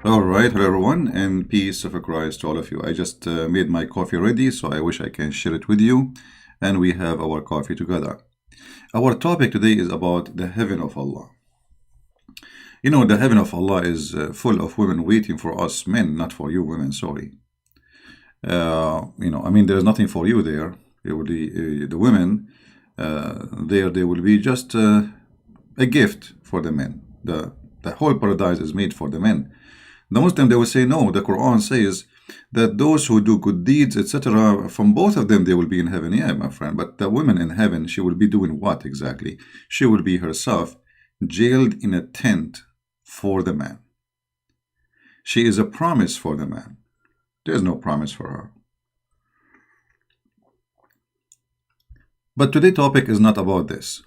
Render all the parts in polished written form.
All right, hello everyone, and peace of Christ to all of you. I just made my coffee ready, so I wish I can share it with you, and we have our coffee together. Our topic today is about the heaven of Allah. You know, the heaven of Allah is full of women waiting for us men, not for you women, sorry. There is nothing for you there. It will be, the women there, they will be just a gift for the men. The whole paradise is made for the men. The Muslim, they will say, no, the Quran says that those who do good deeds, etc., from both of them, they will be in heaven. Yeah, my friend, but the woman in heaven, she will be doing what exactly? She will be herself jailed in a tent for the man. She is a promise for the man. There's no promise for her. But today's topic is not about this.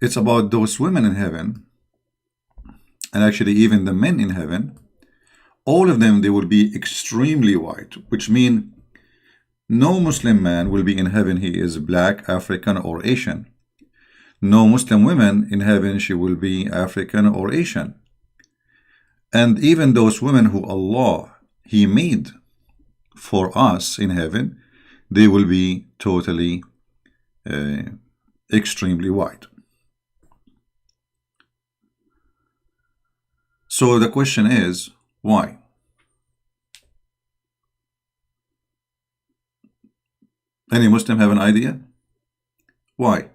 It's about those women in heaven, and actually even the men in heaven. All of them, they will be extremely white, which means no Muslim man will be in heaven. He is black, African, or Asian. No Muslim women in heaven, she will be African or Asian. And even those women who Allah, He made for us in heaven, they will be totally extremely white. So the question is, why? Any Muslim have an idea? Why?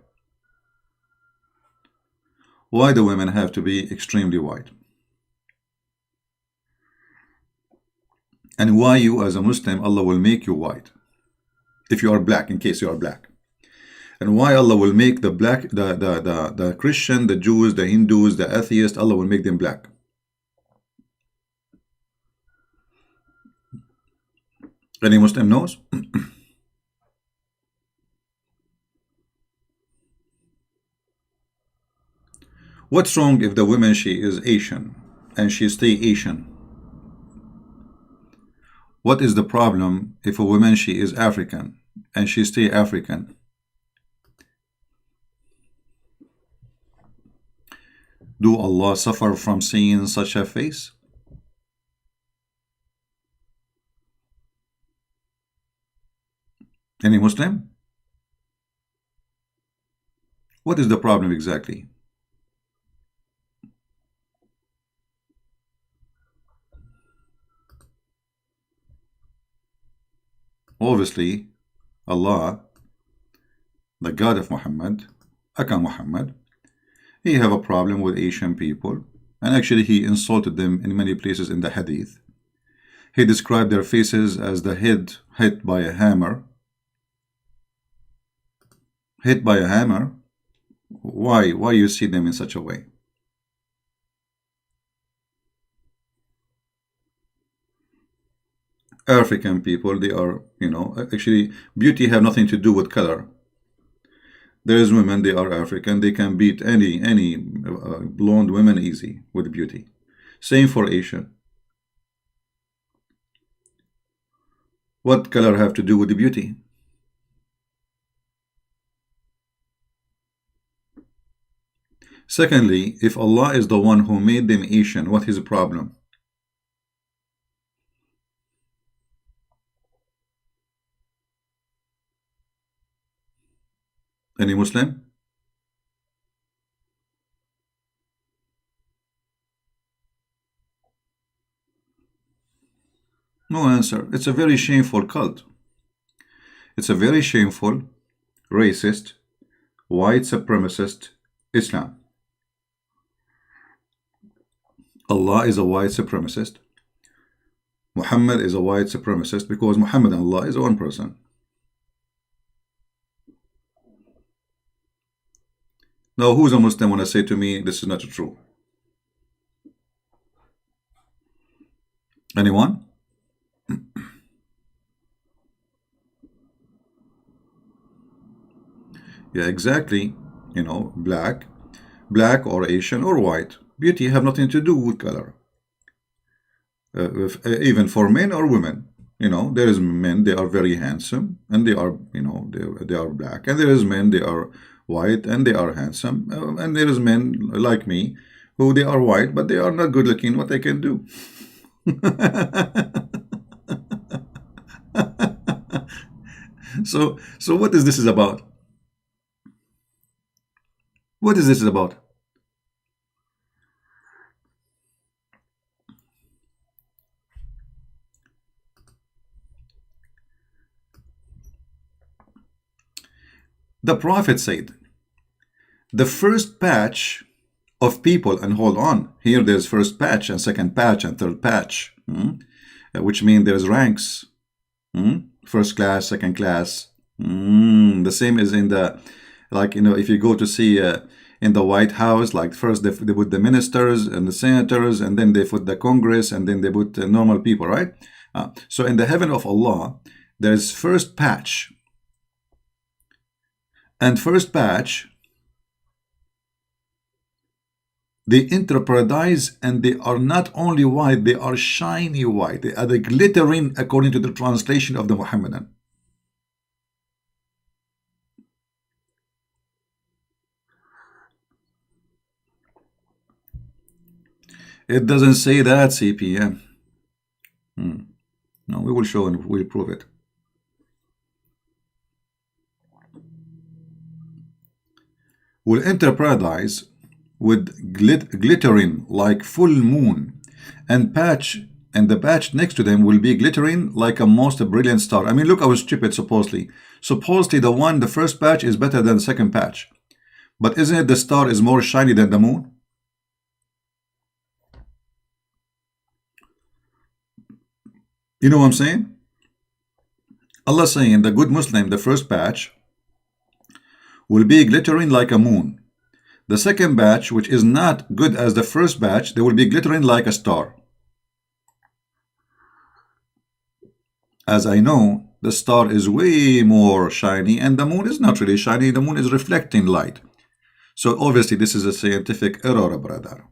Why do women have to be extremely white? And why you as a Muslim, Allah will make you white? If you are black, in case you are black. And why Allah will make the black, the Christian, the Jews, the Hindus, the atheists, Allah will make them black? Any Muslim knows? What's wrong if the woman, she is Asian and she stay Asian? What is the problem if a woman, she is African and she stay African? Do Allah suffer from seeing such a face? Any Muslim? What is the problem exactly? Obviously, Allah, the God of Muhammad, Aka Muhammad, he have a problem with Asian people, and actually he insulted them in many places in the Hadith. He described their faces as the head hit by a hammer. Hit by a hammer? Why you see them in such a way? African people, they are, actually beauty have nothing to do with color. There is women, they are African, they can beat any blonde women easy with beauty. Same for Asian. What color have to do with the beauty? Secondly, if Allah is the one who made them Asian, what is the problem? Any Muslim? No answer. It's a very shameful cult. It's a very shameful, racist, white supremacist Islam. Allah is a white supremacist. Muhammad is a white supremacist because Muhammad and Allah is one person. Now, who's a Muslim want to say to me, this is not true? Anyone? Yeah, exactly. Black or Asian or white. Beauty have nothing to do with color. Even for men or women, there is men, they are very handsome and they are, they are black, and there is men, they are white and they are handsome, and there is men like me, who they are white, but they are not good looking. What they can do? So what is this is about? What is this about? The Prophet said, the first batch of people, and hold on, here there's first batch and second batch and third batch, which means there's ranks, first class, second class. The same as in the, like, if you go to see in the White House, like first they put the ministers and the senators, and then they put the Congress, and then they put normal people, right? So in the heaven of Allah, there's first batch. And first batch, they enter paradise, and they are not only white, they are shiny white. They are the glittering, according to the translation of the Muhammadan. It doesn't say that, CPM. No, we will show and we'll prove it. Will enter paradise with glittering like full moon, and the patch next to them will be glittering like a most brilliant star. I mean, look how stupid. Supposedly the first patch is better than the second patch, but isn't it the star is more shiny than the moon? You know what I'm saying? Allah saying the good Muslim, the first batch, will be glittering like a moon. The second batch, which is not good as the first batch, they will be glittering like a star. As I know, the star is way more shiny, and the moon is not really shiny. The moon is reflecting light. So obviously this is a scientific error, brother.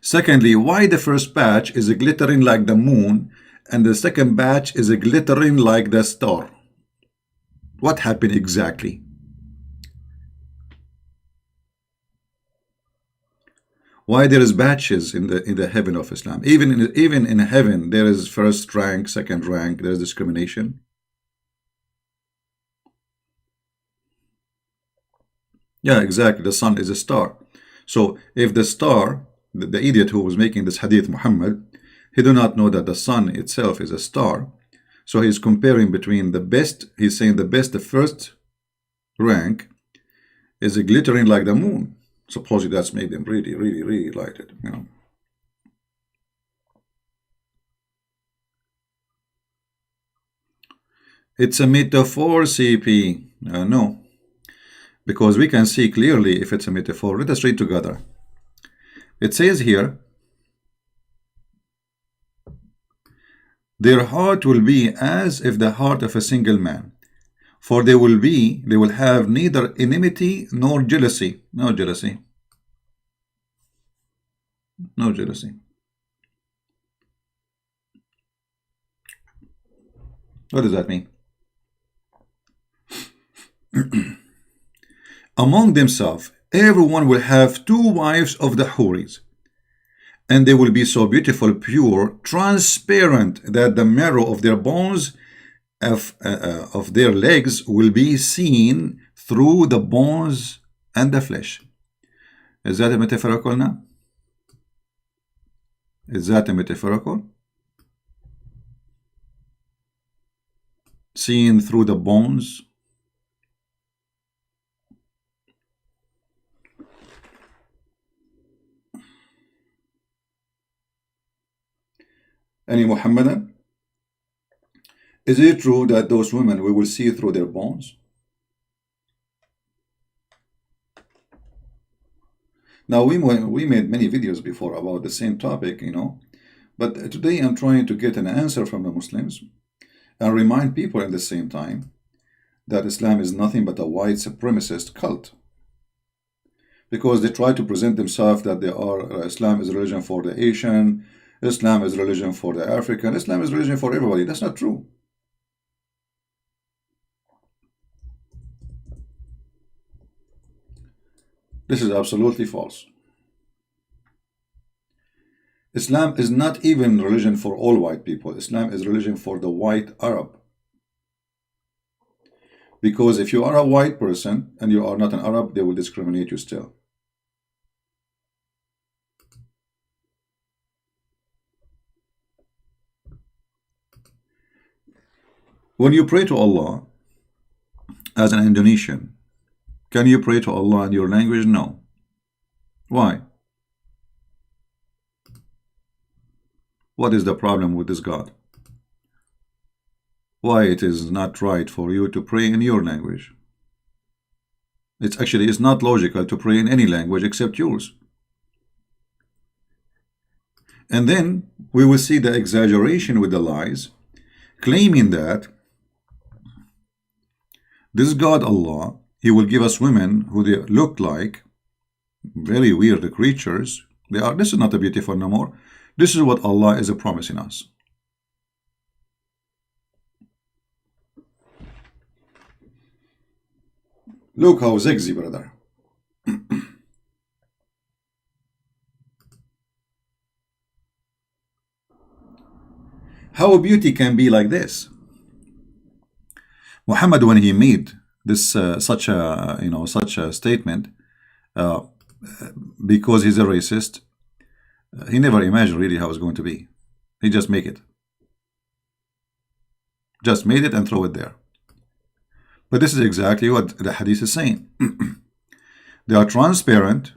Secondly, why the first batch is glittering like the moon and the second batch is glittering like the star? What happened exactly? Why there is batches in the heaven of Islam? Even in heaven, there is first rank, second rank. There is discrimination. Yeah, exactly. The sun is a star. So if the star, the idiot who was making this hadith, Muhammad, he do not know that the sun itself is a star. So he's comparing between the best. He's saying the best, the first rank, is glittering like the moon. Supposedly that's made them really, really, really lighted, It's a metaphor, CP. No. Because we can see clearly if it's a metaphor. Let us read together. It says here, their heart will be as if the heart of a single man. For they will have neither enmity nor jealousy. No jealousy. No jealousy. What does that mean? Among themselves, everyone will have two wives of the Houris, and they will be so beautiful, pure, transparent, that the marrow of their bones of their legs will be seen through the bones and the flesh. Is that a metaphorical now? Is that a metaphorical? Seen through the bones? Any Muhammadan? Is it true that those women we will see through their bones? Now we made many videos before about the same topic, but today I'm trying to get an answer from the Muslims and remind people at the same time that Islam is nothing but a white supremacist cult. Because they try to present themselves that Islam is a religion for the Asian, Islam is a religion for the African, Islam is a religion for everybody. That's not true. This is absolutely false. Islam is not even religion for all white people. Islam is religion for the white Arab. Because if you are a white person and you are not an Arab, they will discriminate you still. When you pray to Allah as an Indonesian, can you pray to Allah in your language? No. Why? What is the problem with this God? Why it is not right for you to pray in your language? It's not logical to pray in any language except yours. And then we will see the exaggeration with the lies, claiming that this God Allah, He will give us women who they look like very weird creatures. This is not a beautiful no more. This is what Allah is promising us. Look how sexy, brother. How beauty can be like this? Muhammad, when he made this such a statement, because he's a racist, he never imagined really how it's going to be. He just made it. Just made it and throw it there. But this is exactly what the hadith is saying. They are transparent,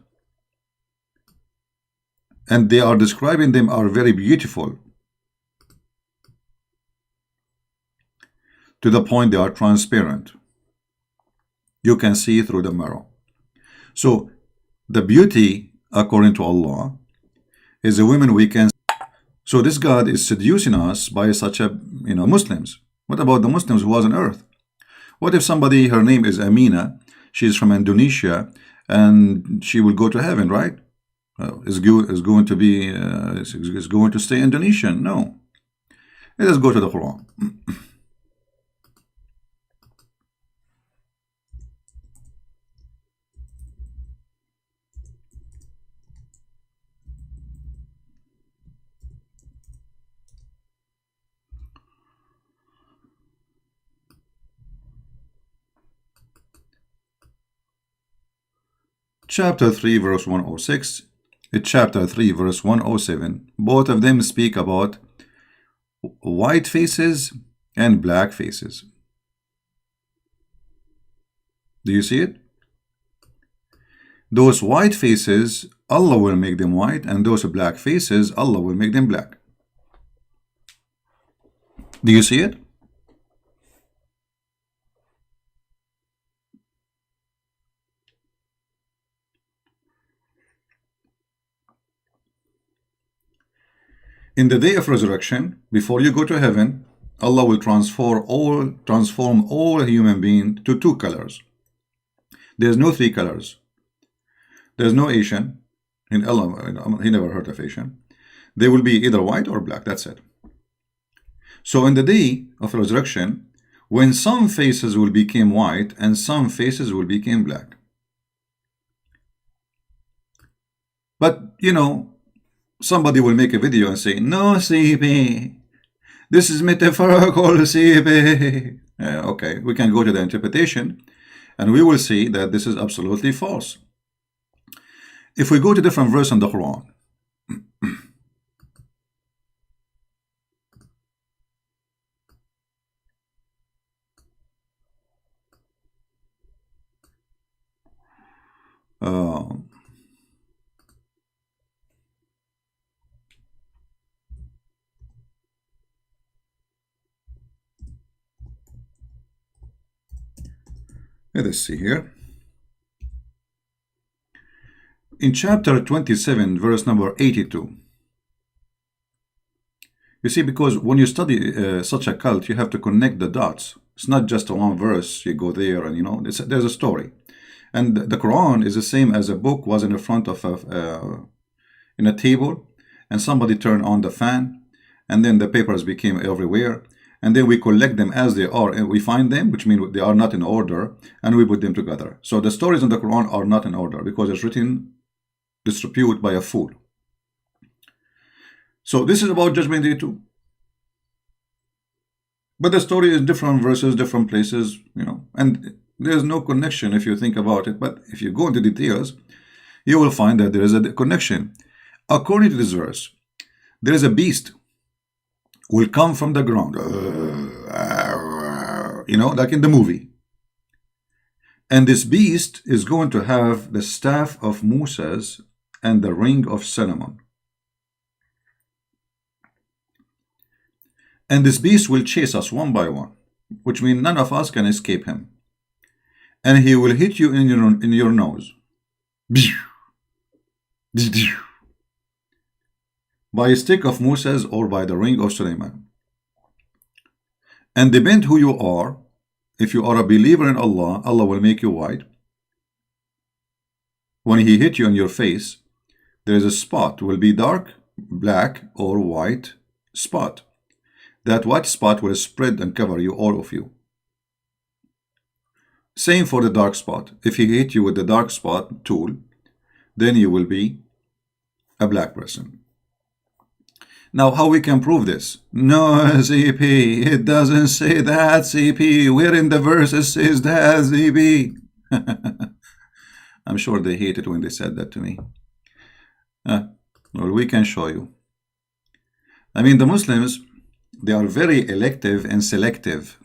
and they are describing them are very beautiful, to the point they are transparent. You can see through the mirror. So the beauty, according to Allah, is a woman we can. So this God is seducing us by such a Muslims. What about the Muslims who was on earth? What if somebody, her name is Amina, she's from Indonesia, and she will go to heaven, right? Is going to stay Indonesian? No. Let us go to the Quran. Chapter 3 verse 106, chapter 3 verse 107, both of them speak about white faces and black faces. Do you see it? Those white faces, Allah will make them white, and those black faces, Allah will make them black. Do you see it? In the day of resurrection, before you go to heaven, Allah will transform all human beings to 2 colors. There's no 3 colors. There's no Asian. In Allah, He never heard of Asian. They will be either white or black. That's it. So in the day of resurrection, when some faces will become white and some faces will become black. But somebody will make a video and say, no, CP, this is metaphorical, CP. Okay, we can go to the interpretation, and we will see that this is absolutely false. If we go to different verse in the Quran, let us see here. In chapter 27, verse number 82. You see, because when you study such a cult, you have to connect the dots. It's not just a one verse, you go there and there's a story. And the Quran is the same as a book was in the front of in a table, and somebody turned on the fan, and then the papers became everywhere, and then we collect them as they are, and we find them, which means they are not in order, and we put them together. So the stories in the Quran are not in order because it's written, distributed by a fool. So this is about Judgment Day too. But the story is different verses, different places, and there's no connection if you think about it. But if you go into details, you will find that there is a connection. According to this verse, there is a beast will come from the ground, like in the movie. And this beast is going to have the staff of Moses and the ring of Solomon. And this beast will chase us one by one, which means none of us can escape him. And he will hit you in your nose. By a stick of Moses or by the ring of Solomon. And depend who you are. If you are a believer in Allah, Allah will make you white. When he hit you on your face, there is a spot, will be dark, black, or white spot. That white spot will spread and cover you, all of you. Same for the dark spot. If he hit you with the dark spot tool, then you will be a black person. Now, how we can prove this? No, CP, it doesn't say that, CP. Where in the verse it says that, CP? I'm sure they hate it when they said that to me. Well, we can show you. I mean, the Muslims, they are very elective and selective.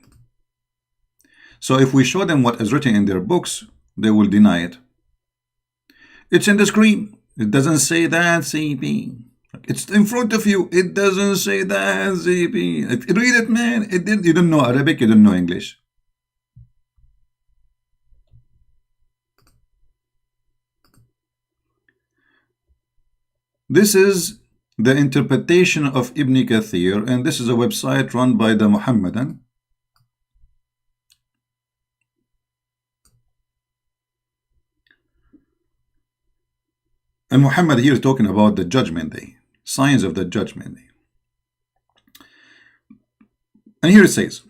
So if we show them what is written in their books, they will deny it. It's in the screen. It doesn't say that, CP. It's in front of you. It doesn't say that, CP. Read it, man. You don't know Arabic, you don't know English. This is the interpretation of Ibn Kathir, and this is a website run by the Muhammadan. And Muhammad here is talking about the Judgment Day, signs of the Judgment Day. And here it says,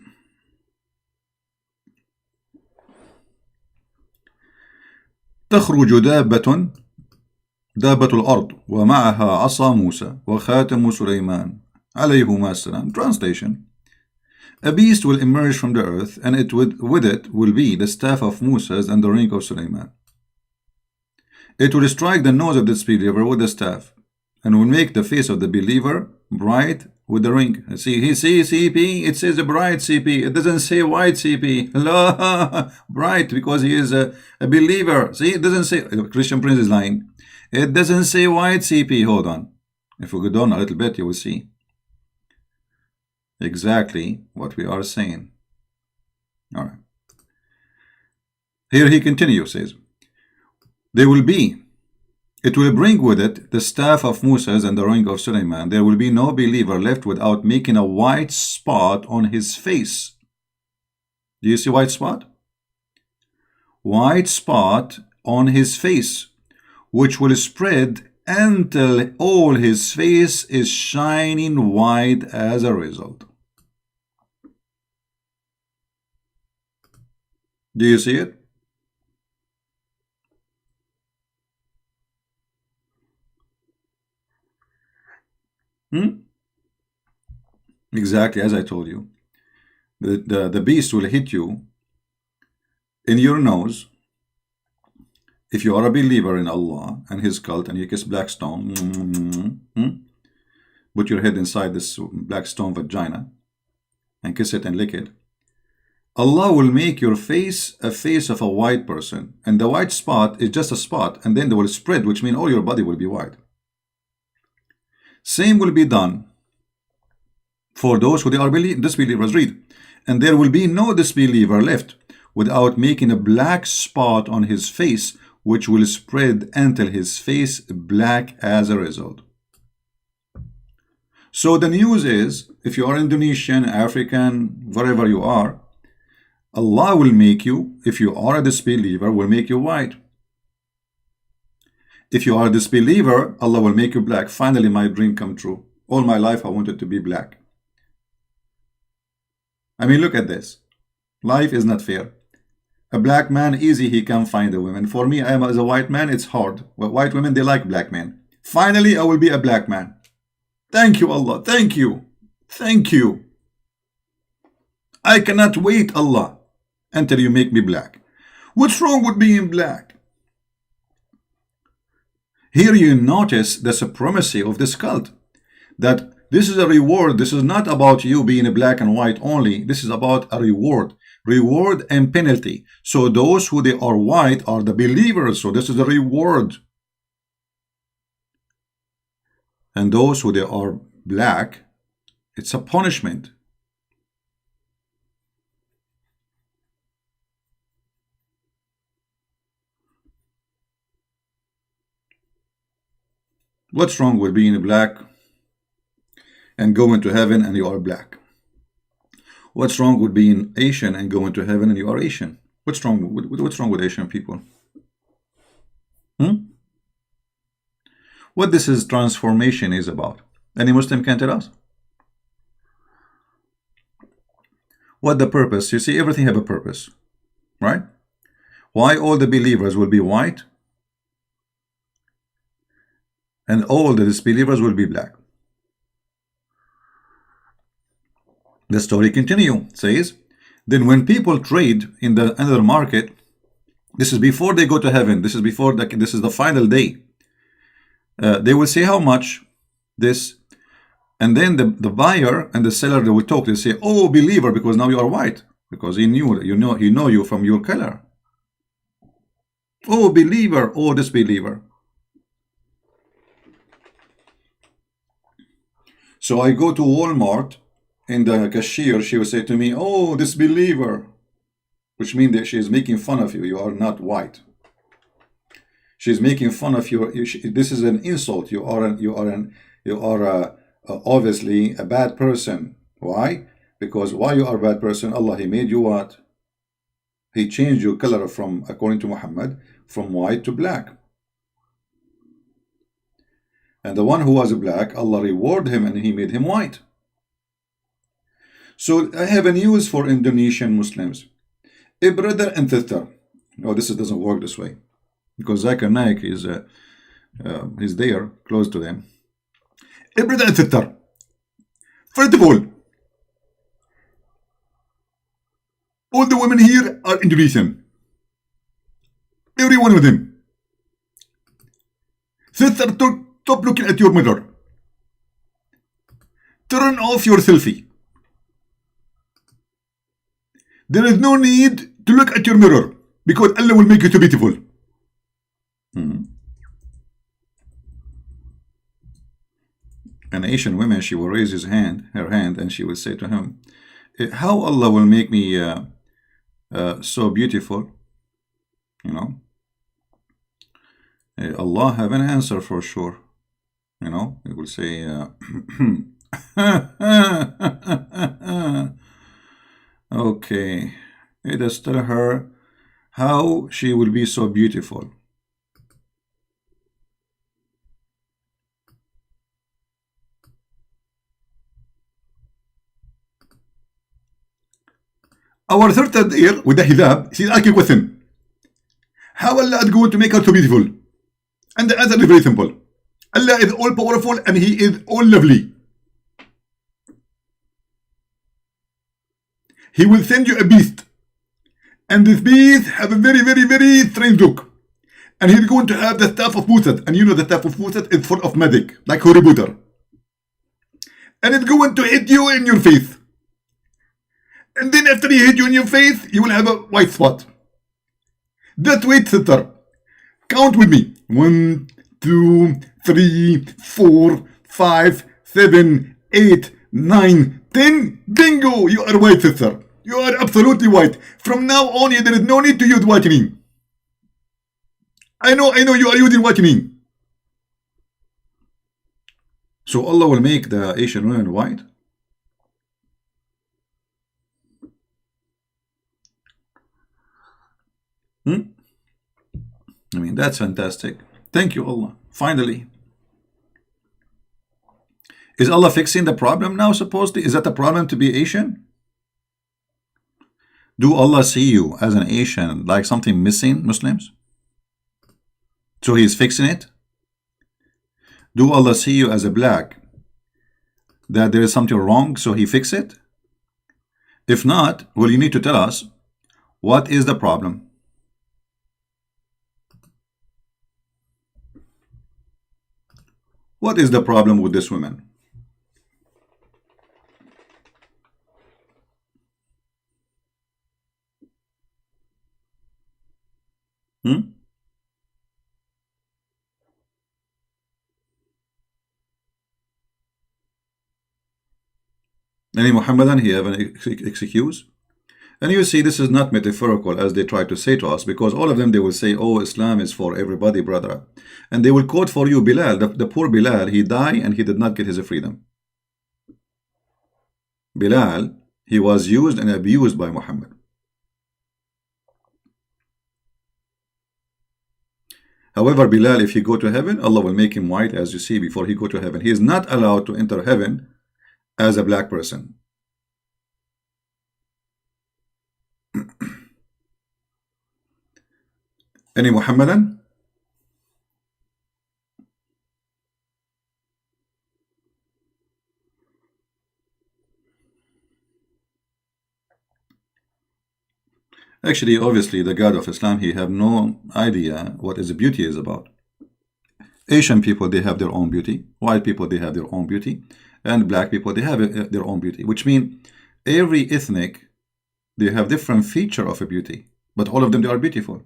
تخرج دابة الأرض ومعها عصا موسى وخاتم سليمان عليهما السلام. Translation: a beast will emerge from the earth, and with it will be the staff of Moses and the ring of Suleiman. It will strike the nose of the disbeliever with the staff, and will make the face of the believer bright with the ring. See, CP, it says bright, CP. It doesn't say white, CP. Hello, bright, because he is a believer. See, it doesn't say, Christian Prince is lying. It doesn't say white, CP. Hold on. If we go down a little bit, you will see exactly what we are saying. All right. Here he continues, says, it will bring with it the staff of Moses and the ring of Suleiman. There will be no believer left without making a white spot on his face. Do you see white spot? White spot on his face, which will spread until all his face is shining white as a result. Do you see it? Exactly as I told you. The beast will hit you in your nose if you are a believer in Allah and His cult and you kiss black stone. Put your head inside this black stone vagina and kiss it and lick it. Allah will make your face a face of a white person, and the white spot is just a spot, and then they will spread, which means all your body will be white. Same will be done for those who are disbelievers. Read, and there will be no disbeliever left without making a black spot on his face, which will spread until his face black as a result. So the news is, if you are Indonesian, African, wherever you are, Allah will make you, if you are a disbeliever, will make you white. If you are a disbeliever, Allah will make you black. Finally, my dream come true. All my life, I wanted to be black. I mean, look at this. Life is not fair. A black man, easy, he can find a woman. For me, I am as a white man, it's hard. But white women, they like black men. Finally, I will be a black man. Thank you, Allah. Thank you. Thank you. I cannot wait, Allah, until you make me black. What's wrong with being black? Here you notice the supremacy of this cult. That this is a reward. This is not about you being a black and white only. This is about a reward. Reward and penalty. So those who they are white are the believers. So this is a reward. And those who they are black, it's a punishment. What's wrong with being black and going to heaven and you are black? What's wrong with being Asian and going to heaven and you are Asian? What's wrong with Asian people? What this is transformation is about. Any Muslim can tell us? What the purpose? You see, everything have a purpose, right? Why all the believers will be white and all the disbelievers will be black. The story continues. Says, then when people trade in the another market, this is before they go to heaven. This is before this is the final day. They will say how much this, and then the buyer and the seller, they will talk. They say, "Oh, believer, because now you are white, because he know you from your color. Oh, believer, oh, disbeliever." So I go to Walmart, and the cashier, she will say to me, "Oh, disbeliever," which means that she is making fun of you. You are not white. She's making fun of you. This is an insult. You are obviously a bad person. Why? Because why you are a bad person? Allah, He made you what? He changed your color from, according to Muhammad, from white to black. And the one who was black, Allah rewarded him and He made him white. So I have a news for Indonesian Muslims. A brother and sister. No, this doesn't work this way. Because Zakir Naik is there, close to them. A brother and sister. First of all the women here are Indonesian. Every one of them. Sister, stop looking at your mirror. Turn off your selfie. There is no need to look at your mirror because Allah will make you so beautiful. An Asian woman, she will raise her hand, and she will say to him, "How Allah will make me so beautiful?" You know, Allah have an answer for sure. You know, He will say, "Okay, just tell her how she will be so beautiful." Our third year with the hijab, she's asking a question. How Allah is going to make her so beautiful? And the answer is very simple. Allah is all powerful and He is all lovely. He will send you a beast. And this beast has a very, very, very strange look. And he's going to have the staff of Musad. And you know the staff of Musad is full of magic, like Harry Potter. And it's going to hit you in your face. And then after he hit you in your face, you will have a white spot. Just wait, sister. Count with me. 1, 2, 3, 4, 5, 7, 8, 9, 10. Bingo! You are white, sister. You are absolutely white. From now on, there is no need to use whitening. I know you are using whitening. So Allah will make the Asian women white? I mean, that's fantastic. Thank you, Allah. Finally. Is Allah fixing the problem now, supposedly? Is that the problem to be Asian? Do Allah see you as an Asian like something missing Muslims? So He's fixing it? Do Allah see you as a black, that there is something wrong, so He fix it? If not, well, you need to tell us what is the problem. What is the problem with this woman? Hmm? Any Muhammadan, he have an excuse? And you see, this is not metaphorical as they try to say to us, because all of them, they will say, oh, Islam is for everybody, brother. And they will quote for you Bilal, the poor Bilal, he died and he did not get his freedom. Bilal, he was used and abused by Muhammad. However, Bilal, if he go to heaven, Allah will make him white, as you see, before he go to heaven. He is not allowed to enter heaven as a black person. Any Muhammadan? Actually, obviously, the God of Islam, he have no idea what is beauty is about. Asian people, they have their own beauty. White people, they have their own beauty. And black people, they have their own beauty. Which means every ethnic, they have different feature of a beauty. But all of them, they are beautiful.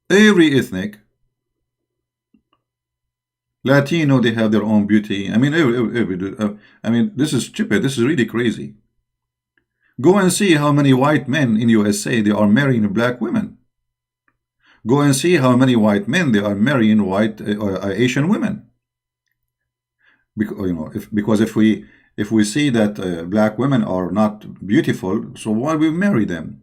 Every ethnic, Latino, they have their own beauty. I mean, this is stupid. This is really crazy. Go and see how many white men in USA, they are marrying black women. Go and see how many white men, they are marrying white Asian women. Because if we see that black women are not beautiful, so why we marry them?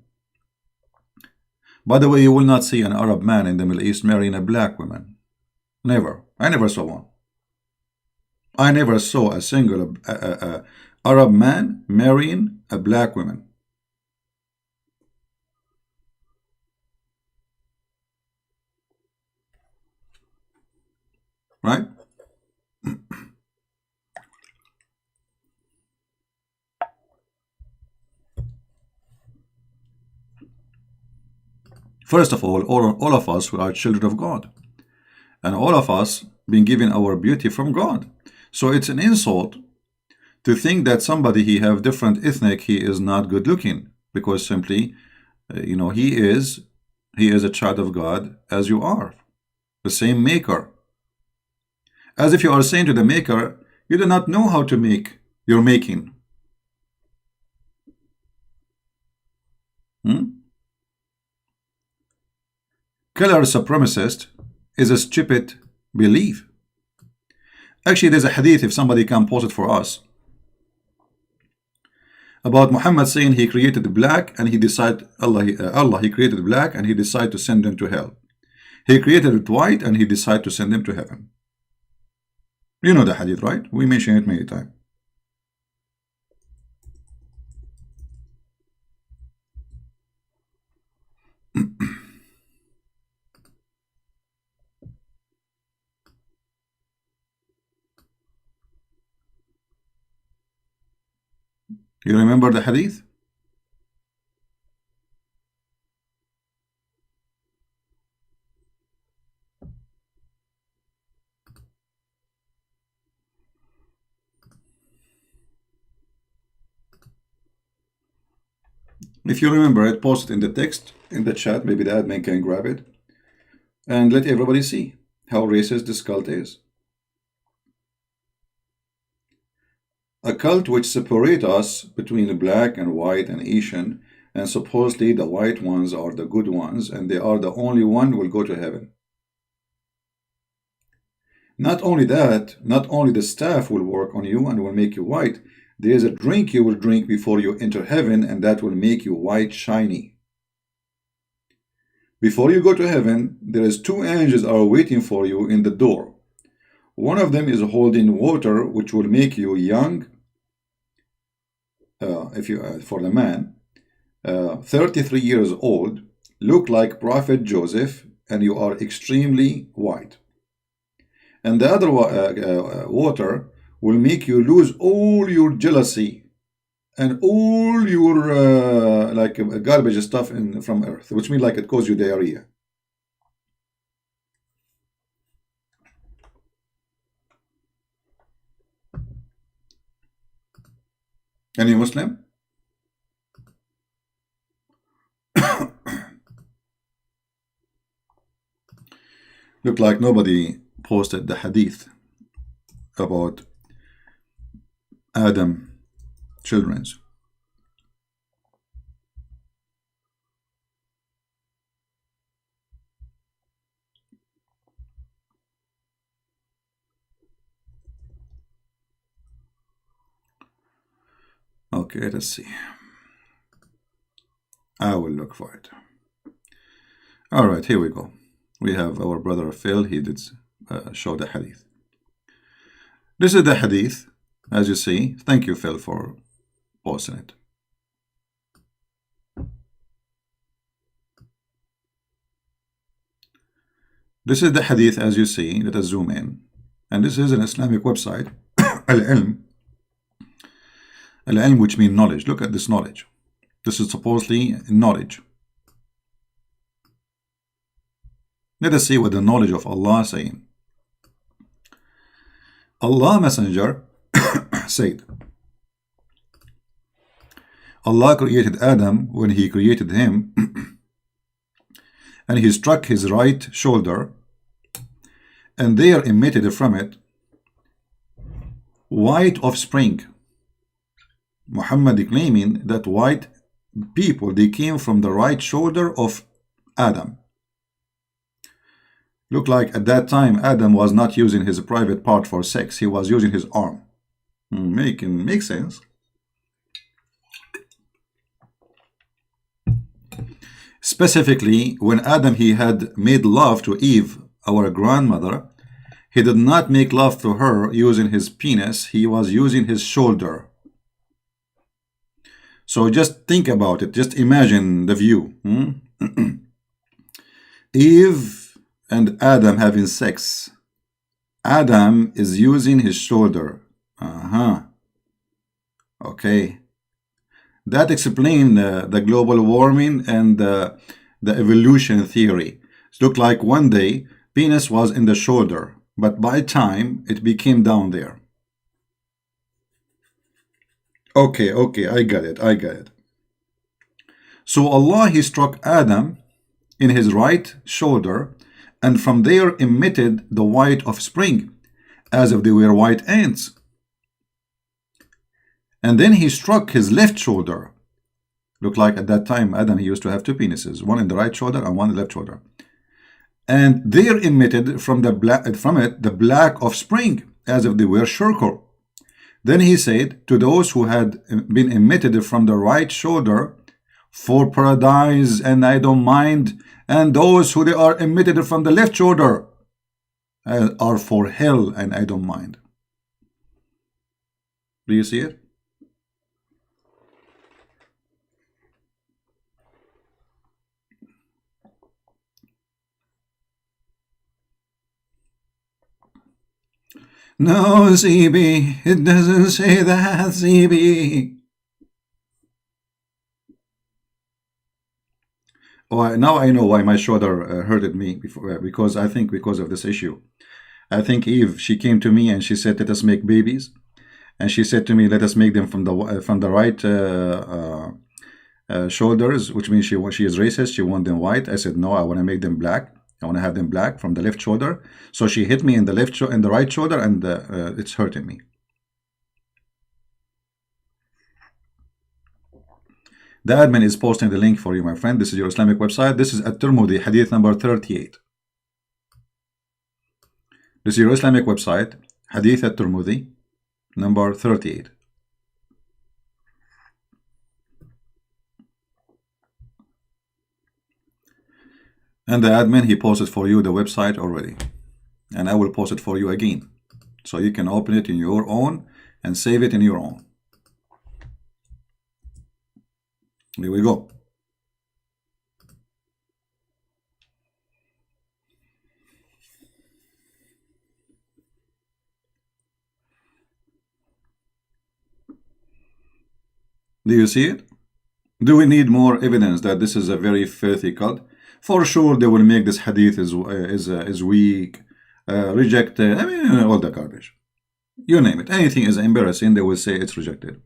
By the way, you will not see an Arab man in the Middle East marrying a black woman. Never. I never saw one. I never saw a single Arab man marrying a black woman. Right? First of all of us, we are children of God. And all of us been given our beauty from God. So it's an insult to think that somebody he have different ethnic, he is not good looking, because simply, he is a child of God as you are, the same maker. As if you are saying to the maker, you do not know how to make your making. Color supremacist is a stupid belief. Actually, there's a hadith, if somebody can post it for us, about Muhammad saying he created black and he decided, Allah, he created black and he decided to send them to hell. He created it white and he decided to send them to heaven. You know the hadith, right? We mentioned it many times. You remember the hadith? If you remember it, post it in the text, in the chat. Maybe the admin can grab it. And let everybody see how racist this cult is. A cult which separates us between black and white and Asian, and supposedly the white ones are the good ones, and they are the only one who will go to heaven. Not only that, not only the staff will work on you and will make you white, there is a drink you will drink before you enter heaven, and that will make you white shiny. Before you go to heaven, there is 2 angels are waiting for you in the door. One of them is holding water which will make you young, if you for the man, 33 years old, look like Prophet Joseph, and you are extremely white. And the other water will make you lose all your jealousy and all your like garbage stuff from earth, which means like it causes you diarrhea. Any Muslim? Look like nobody posted the hadith about Adam children's. Okay, let's see. I will look for it. All right, here we go. We have our brother Phil. He did show the hadith. This is the hadith, as you see. Thank you, Phil, for posting it. This is the hadith, as you see. Let us zoom in. And this is an Islamic website, Al-Ilm. Al-Ilm, which means knowledge. Look at this knowledge. This is supposedly knowledge. Let us see what the knowledge of Allah is saying. Allah Messenger said, Allah created Adam when he created him, and he struck his right shoulder, and there emitted from it white offspring. Muhammad claiming that white people, they came from the right shoulder of Adam. Look like at that time Adam was not using his private part for sex, he was using his arm. Makes sense. Specifically, when Adam he had made love to Eve, our grandmother, he did not make love to her using his penis, he was using his shoulder. So just think about it, just imagine the view. Eve and Adam having sex. Adam is using his shoulder. Okay. That explains the global warming and the evolution theory. It looked like one day penis was in the shoulder, but by time it became down there. Okay, I got it. So Allah, he struck Adam in his right shoulder, and from there emitted the white offspring, as if they were white ants. And then he struck his left shoulder. Looked like at that time Adam, he used to have two penises, one in the right shoulder and one in the left shoulder. And there emitted from it the black offspring, as if they were charcoal. Then he said to those who had been emitted from the right shoulder, for paradise and I don't mind, and those who they are emitted from the left shoulder are for hell and I don't mind. Do you see it? No, CB, it doesn't say that, CB. Oh, now I know why my shoulder hurted me before, because I think because of this issue. I think Eve, she came to me and she said, let us make babies. And she said to me, let us make them from the right shoulders, which means she is racist. She wants them white. I said, no, I want to make them black. I want to have them black from the left shoulder. So she hit me in the the right shoulder, and it's hurting me. The admin is posting the link for you, my friend. This is your Islamic website. This is At-Tirmidhi, hadith number 38. This is your Islamic website, hadith At-Tirmidhi, number 38. And the admin, he posted for you the website already. And I will post it for you again. So you can open it in your own and save it in your own. Here we go. Do you see it? Do we need more evidence that this is a very filthy cult? For sure, they will make this hadith is weak, rejected. I mean, all the garbage. You name it. Anything is embarrassing, they will say it's rejected.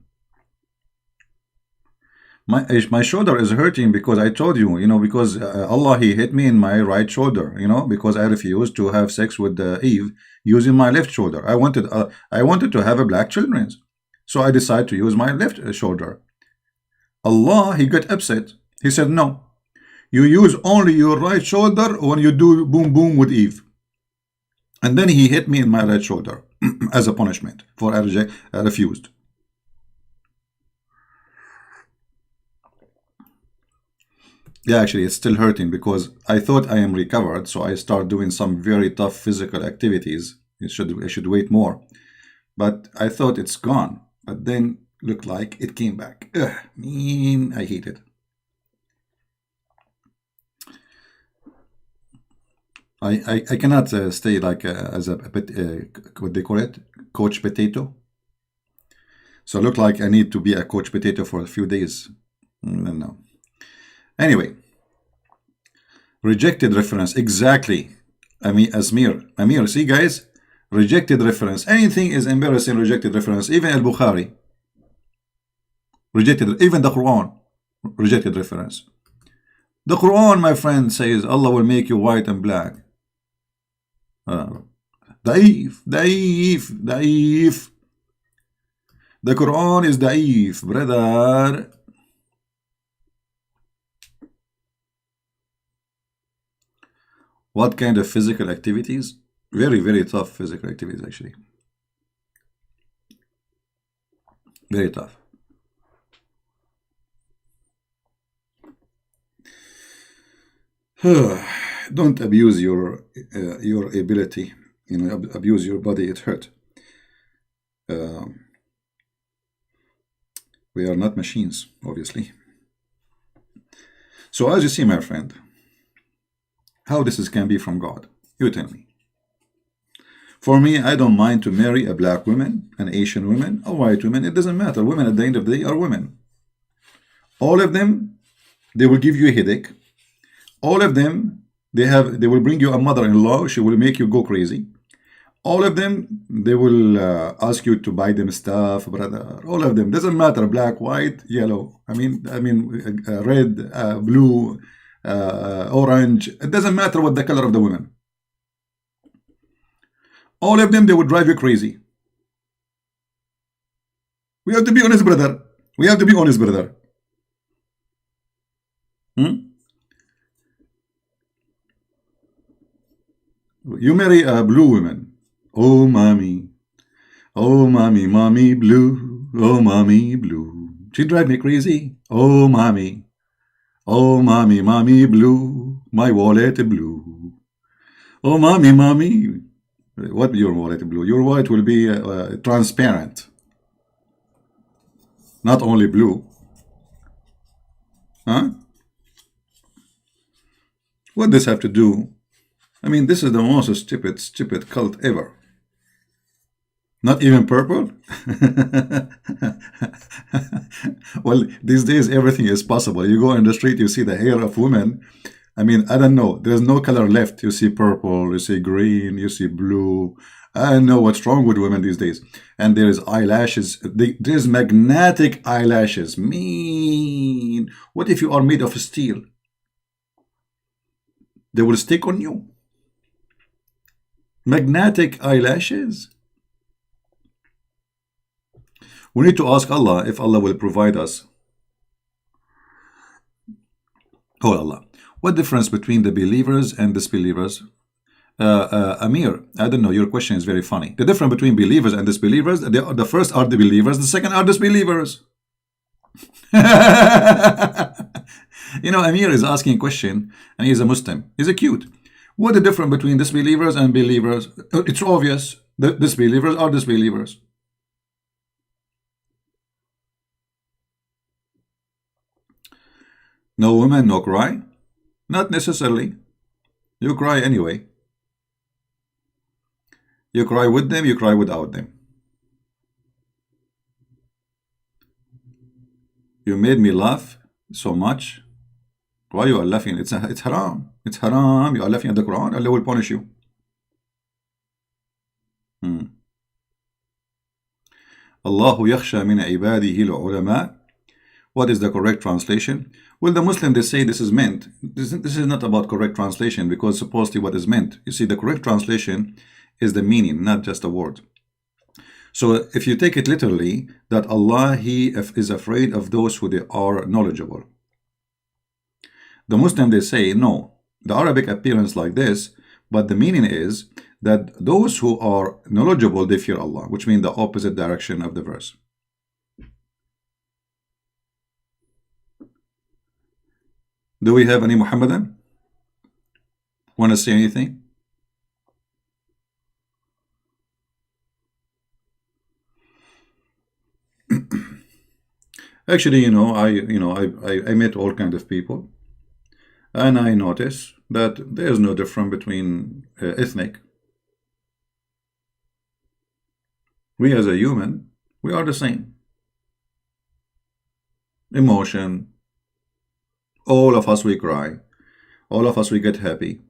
My shoulder is hurting because I told you, because Allah, He hit me in my right shoulder, because I refused to have sex with Eve using my left shoulder. I wanted to have a black children's, so I decided to use my left shoulder. Allah, He got upset. He said, no, you use only your right shoulder when you do boom boom with Eve. And then He hit me in my right shoulder as a punishment for I refused. Yeah, actually, it's still hurting because I thought I am recovered, so I start doing some very tough physical activities. I should wait more, but I thought it's gone. But then looked like it came back. Ugh, mean, I hate it. I cannot stay like as a what they call it, coach potato. So it looked like I need to be a coach potato for a few days. No. Anyway, rejected reference, exactly. I mean, Amir, see guys, rejected reference. Anything is embarrassing, rejected reference. Even Al-Bukhari, rejected. Even the Quran, rejected reference. The Quran, my friend, says Allah will make you white and black. Daif. The Quran is daif, brother. What kind of physical activities? Very, very tough physical activities, actually. Very tough. Don't abuse your ability. Abuse your body. It hurt. We are not machines, obviously. So as you see, my friend, how this can be from God? You tell me. For me, I don't mind to marry a black woman, an Asian woman, a white woman. It doesn't matter. Women at the end of the day are women. All of them, they will give you a headache. All of them, they will bring you a mother-in-law. She will make you go crazy. All of them, they will ask you to buy them stuff, brother. All of them, doesn't matter, black, white, yellow. I mean, red, blue, orange. It doesn't matter what the color of the women. All of them, they will drive you crazy. We have to be honest, brother. We have to be honest, brother. You marry a blue woman. Oh, mommy. Oh, mommy, mommy blue. Oh, mommy blue. She drive me crazy. Oh, mommy. Oh, mommy, mommy blue. My wallet blue. Oh, mommy, mommy. What your wallet blue? Your wallet will be transparent. Not only blue. Huh? What does have to do? I mean, this is the most stupid cult ever. Not even purple? Well, these days everything is possible. You go in the street, you see the hair of women. I mean, I don't know. There's no color left. You see purple, you see green, you see blue. I don't know what's wrong with women these days. And there's eyelashes. There's magnetic eyelashes. Mean. What if you are made of steel? They will stick on you. Magnetic eyelashes. We need to ask Allah if Allah will provide us. Oh Allah, what difference between the believers and disbelievers? Amir, I don't know, your question is very funny. The difference between believers and disbelievers, the first are the believers, the second are disbelievers. Amir is asking a question and he's a Muslim. He's a cute. What the difference between disbelievers and believers? It's obvious. The disbelievers are disbelievers. No women, no cry? Not necessarily. You cry anyway. You cry with them, you cry without them. You made me laugh so much. Why you are laughing? It's haram. It's haram. You are laughing at the Quran. Allah will punish you. Allahu yakhsha min ibadihi al-ulama. What is the correct translation? Well, the Muslims, they say this is meant. This is not about correct translation, because supposedly what is meant. You see, the correct translation is the meaning, not just a word. So if you take it literally, that Allah, He is afraid of those who they are knowledgeable. The Muslim, they say, no. The Arabic appearance like this, but the meaning is that those who are knowledgeable, they fear Allah, which means the opposite direction of the verse. Do we have any Muhammadan? Want to say anything? Actually, I met all kinds of people, and I notice that there is no difference between ethnic. We as a human, we are the same. Emotion. All of us, we cry. All of us, we get happy.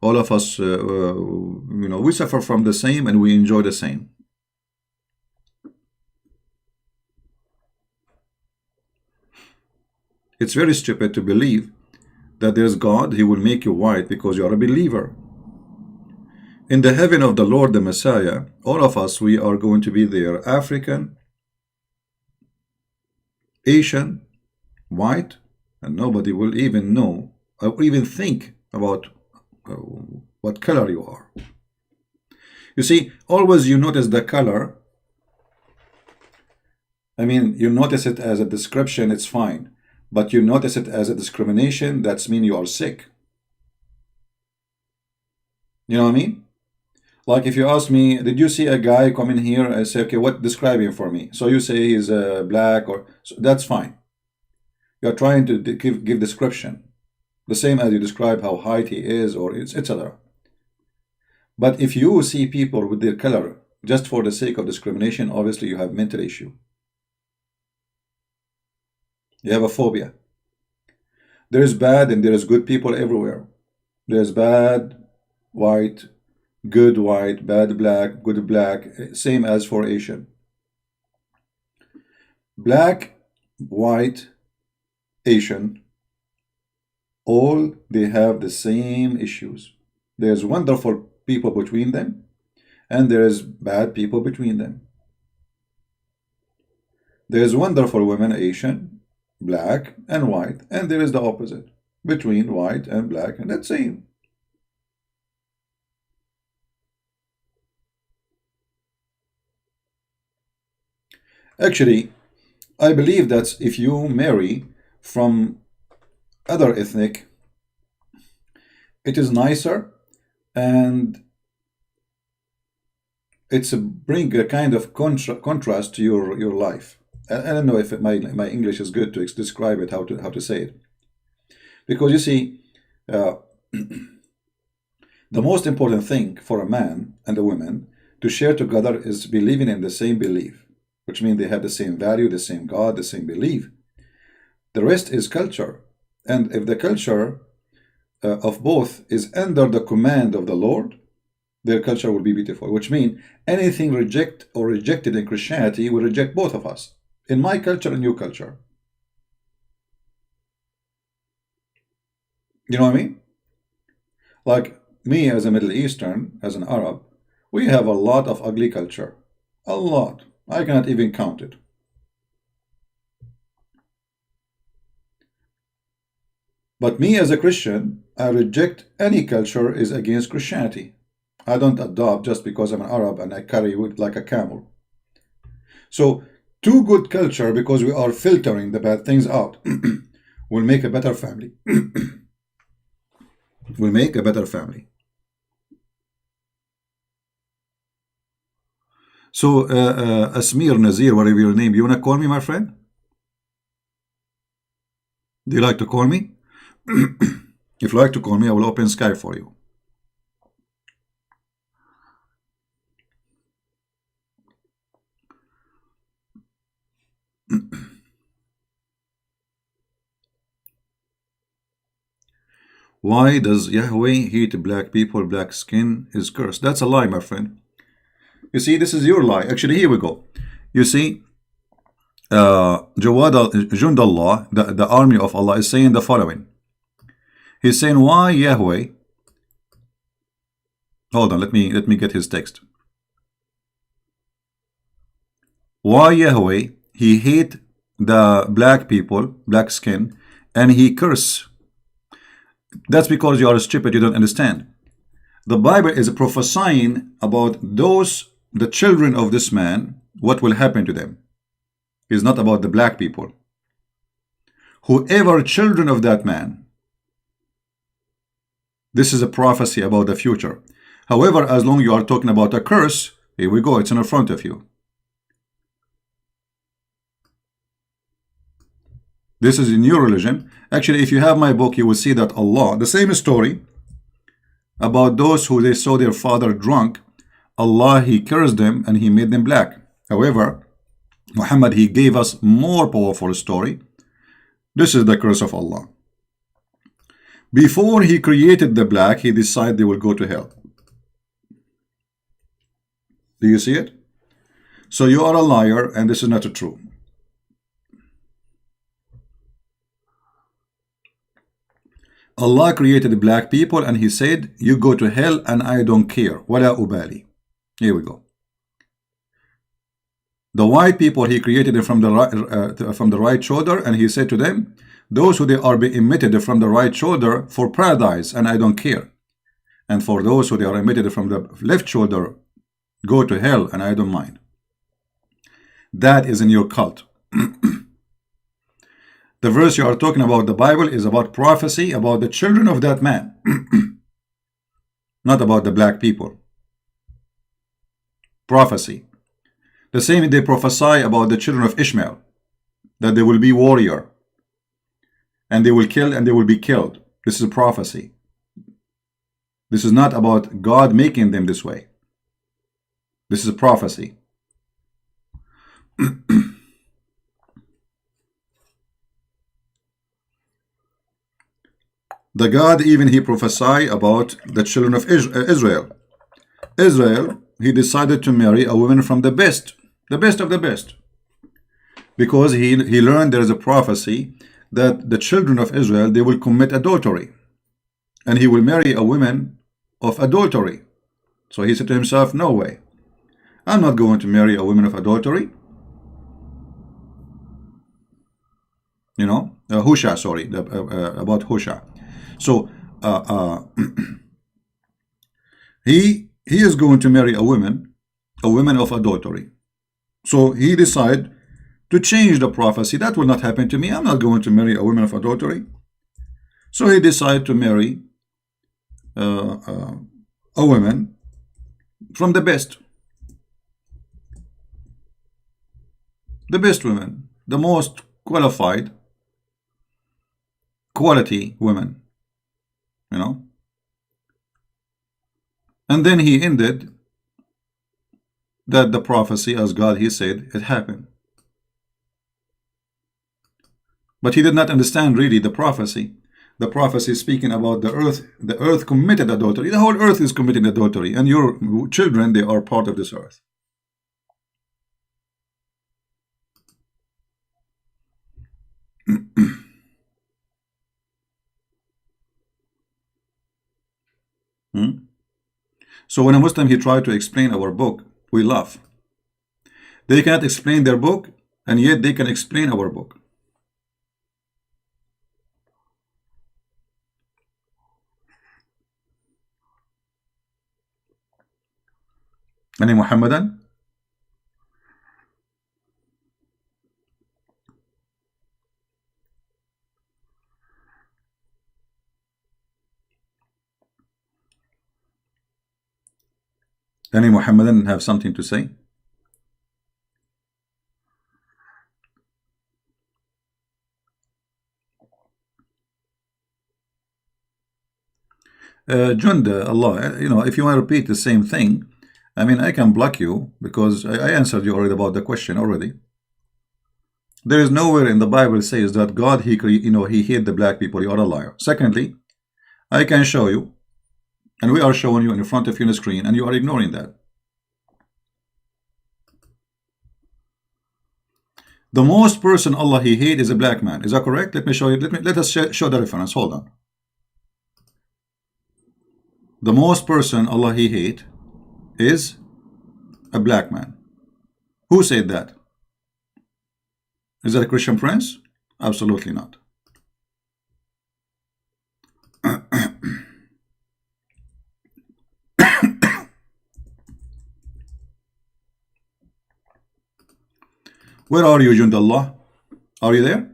All of us, we suffer from the same and we enjoy the same. It's very stupid to believe that there's God, He will make you white because you are a believer. In the heaven of the Lord, the Messiah, all of us, we are going to be there. African, Asian, white, and nobody will even know or even think about what color you are. You see, always you notice the color. I mean, you notice it as a description, it's fine. But you notice it as a discrimination, that's mean you are sick. You know what I mean? Like if you ask me, did you see a guy come in here? I say, okay, describe him for me. So you say he's black, or so that's fine. You're trying to give description, the same as you describe how height he is, or etc. But if you see people with their color just for the sake of discrimination, obviously you have mental issue. You have a phobia. There is bad and there is good people everywhere. There's bad white, good white, bad black, good black, same as for Asian. Black, white, Asian, all they have the same issues. There's wonderful people between them, and there is bad people between them. There's wonderful women, Asian, black, and white, and there is the opposite between white and black, and that's same. Actually, I believe that if you marry from other ethnic, it is nicer, and it's bring a kind of contrast to your life. I don't know if my English is good to describe it, how to say it, because you see, the most important thing for a man and a woman to share together is believing in the same belief, which means they have the same value, the same God, the same belief. The rest is culture. And if the culture of both is under the command of the Lord, their culture will be beautiful, which means anything rejected in Christianity will reject both of us, in my culture and your culture. You know what I mean? Like me as a Middle Eastern, as an Arab, we have a lot of ugly culture. A lot. I cannot even count it. But me as a Christian, I reject any culture is against Christianity. I don't adopt just because I'm an Arab and I carry wood like a camel. So, two good culture, because we are filtering the bad things out, will make a better family. Will make a better family. So, Asmir, Nazir, whatever your name, you want to call me, my friend? Do you like to call me? If you like to call me, I will open Skype for you. Why does Yahweh hate black people? Black skin is cursed. That's a lie, my friend. You see, this is your lie. Actually, here we go. You see, Jundallah, the army of Allah, is saying the following. He's saying, why Yahweh? Hold on, let me get his text. Why Yahweh, he hate the black people, black skin, and he curse. That's because you are stupid, you don't understand. The Bible is prophesying about the children of this man, what will happen to them. It's not about the black people. Whoever children of that man, this is a prophecy about the future. However, as long you are talking about a curse, here we go, it's in front of you. This is in your religion. Actually, if you have my book, you will see that Allah, the same story about those who they saw their father drunk, Allah, he cursed them and he made them black. However, Muhammad, he gave us more powerful story. This is the curse of Allah. Before he created the black, he decided they will go to hell. Do you see it? So you are a liar and this is not true. Allah created black people and he said, you go to hell and I don't care. Wala ubali. Here we go. The white people, he created them from the right shoulder, and he said to them, those who they are being emitted from the right shoulder for paradise, and I don't care. And for those who they are emitted from the left shoulder, go to hell, and I don't mind. That is in your cult. The verse you are talking about, the Bible, is about prophecy about the children of that man. Not about the black people. Prophecy. The same they prophesy about the children of Ishmael, that they will be warrior, and they will kill and they will be killed. This is a prophecy. This is not about God making them this way. This is a prophecy. The God, even he prophesied about the children of Israel. Israel, he decided to marry a woman from the best of the best. Because he learned there is a prophecy that the children of Israel, they will commit adultery. And he will marry a woman of adultery. So he said to himself, no way. I'm not going to marry a woman of adultery. You know, Husha, sorry, about Husha. So he is going to marry a woman of adultery. So he decided to change the prophecy. That will not happen to me. I'm not going to marry a woman of adultery. So he decided to marry a woman from the best women, the most qualified, quality women. You know, and then he ended that the prophecy, as God he said, it happened. But he did not understand really the prophecy. The prophecy is speaking about the earth. The earth committed adultery. The whole earth is committing adultery, and your children, they are part of this earth. So when a Muslim he tried to explain our book, we laugh. They cannot explain their book, and yet they can explain our book. Any Muhammadan? Any Muhammadan have something to say? Jund, Allah, if you want to repeat the same thing, I mean, I can block you because I answered you already about the question already. There is nowhere in the Bible says that God, he hate the black people. You are a liar. Secondly, I can show you, and we are showing you in front of you on the screen, and you are ignoring that. The most person Allah he hate is a black man. Is that correct? Let me show you. Let us show the reference. Hold on. The most person Allah he hate is a black man. Who said that? Is that a Christian prince? Absolutely not. Where are you, Jundallah? Are you there?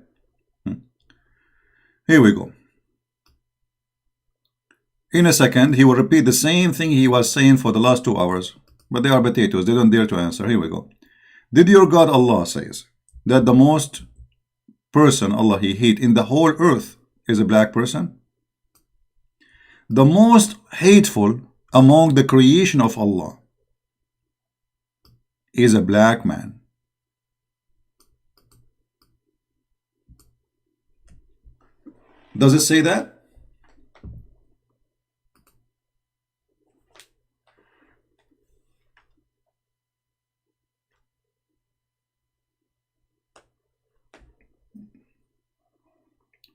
Here we go. In a second, he will repeat the same thing he was saying for the last 2 hours. But they are potatoes. They don't dare to answer. Here we go. Did your God Allah says that the most person Allah he hate in the whole earth is a black person? The most hateful among the creation of Allah is a black man. Does it say that?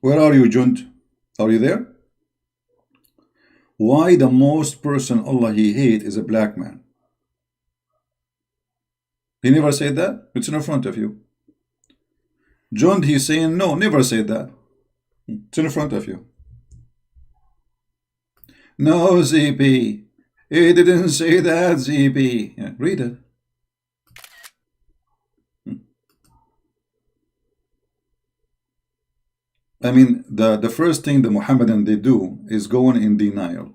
Where are you, Junt? Are you there? Why the most person Allah he hate is a black man? He never said that? It's in front of you. Junt, he's saying no, never said that. It's in front of you. No, ZP. He didn't say that, ZP. Yeah, read it. I mean, the first thing the Muhammadan they do is going in denial.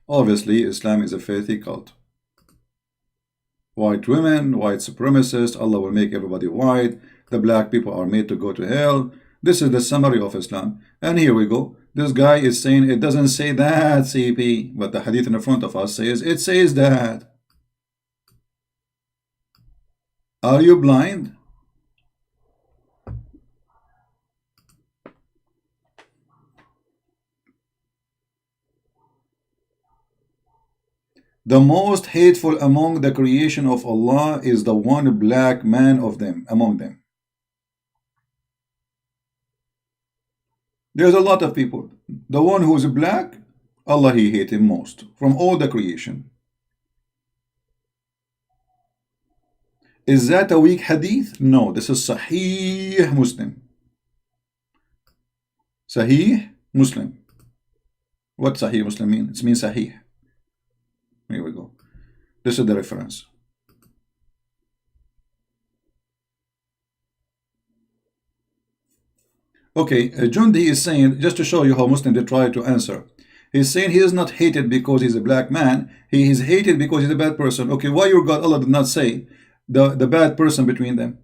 Obviously, Islam is a faithy cult. White women, white supremacists, Allah will make everybody white. The black people are made to go to hell. This is the summary of Islam. And here we go. This guy is saying it doesn't say that, CP. But the hadith in the front of us says it says that. Are you blind? The most hateful among the creation of Allah is the one black man of them, among them. There's a lot of people. The one who is black, Allah he hate him most from all the creation. Is that a weak hadith? No, this is Sahih Muslim. Sahih Muslim. What Sahih Muslim mean? It means Sahih. Here we go. This is the reference. Okay, Jundi is saying, just to show you how Muslims they try to answer. He's saying he is not hated because he's a black man. He is hated because he's a bad person. Okay, why your God Allah did not say the bad person between them?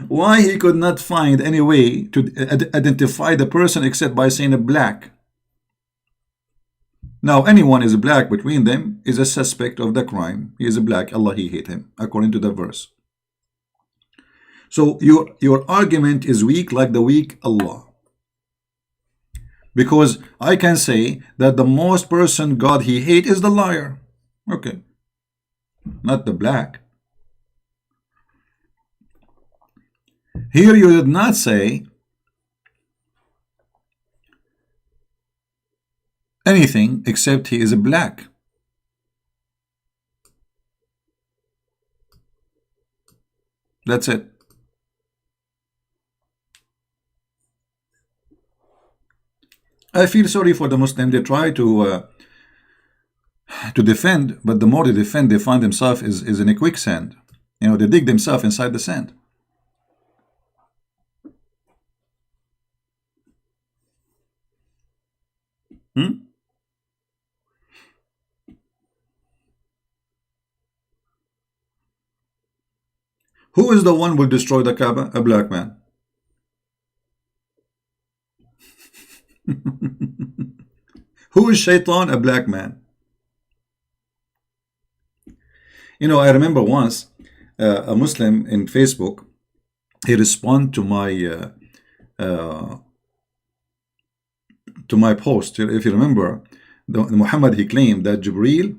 Why he could not find any way to identify the person except by saying a black? Now anyone is black between them is a suspect of the crime. He is a black, Allah he hate him, according to the verse. So your argument is weak like the weak Allah. Because I can say that the most person God he hate is the liar. Okay. Not the black. Here you did not say anything except he is a black. That's it. I feel sorry for the Muslim. They try to defend, but the more they defend, they find themselves is in a quicksand. You know, they dig themselves inside the sand. Who is the one who will destroy the Kaaba? A black man. Who is Shaitan? A black man. I remember once a Muslim in Facebook, he responded to my post. If you remember, Muhammad, he claimed that Jibreel,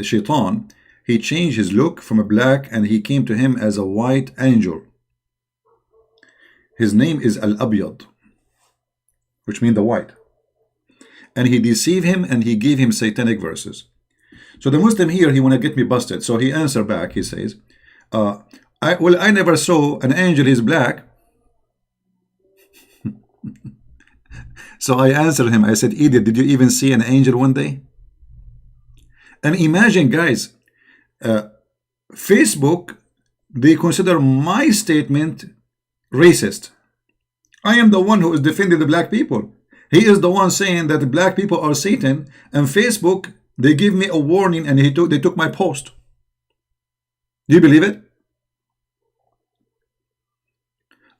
Shaitan, he changed his look from a black and he came to him as a white angel. His name is Al-Abyad, which means the white. And he deceived him and he gave him satanic verses. So the Muslim here, he want to get me busted. So he answered back, he says, I never saw an angel, he's black. So I answered him, I said, idiot, did you even see an angel one day? And imagine, guys, Facebook, they consider my statement racist. I am the one who is defending the black people. He is the one saying that the black people are Satan, and Facebook, they give me a warning and they took my post. Do you believe it?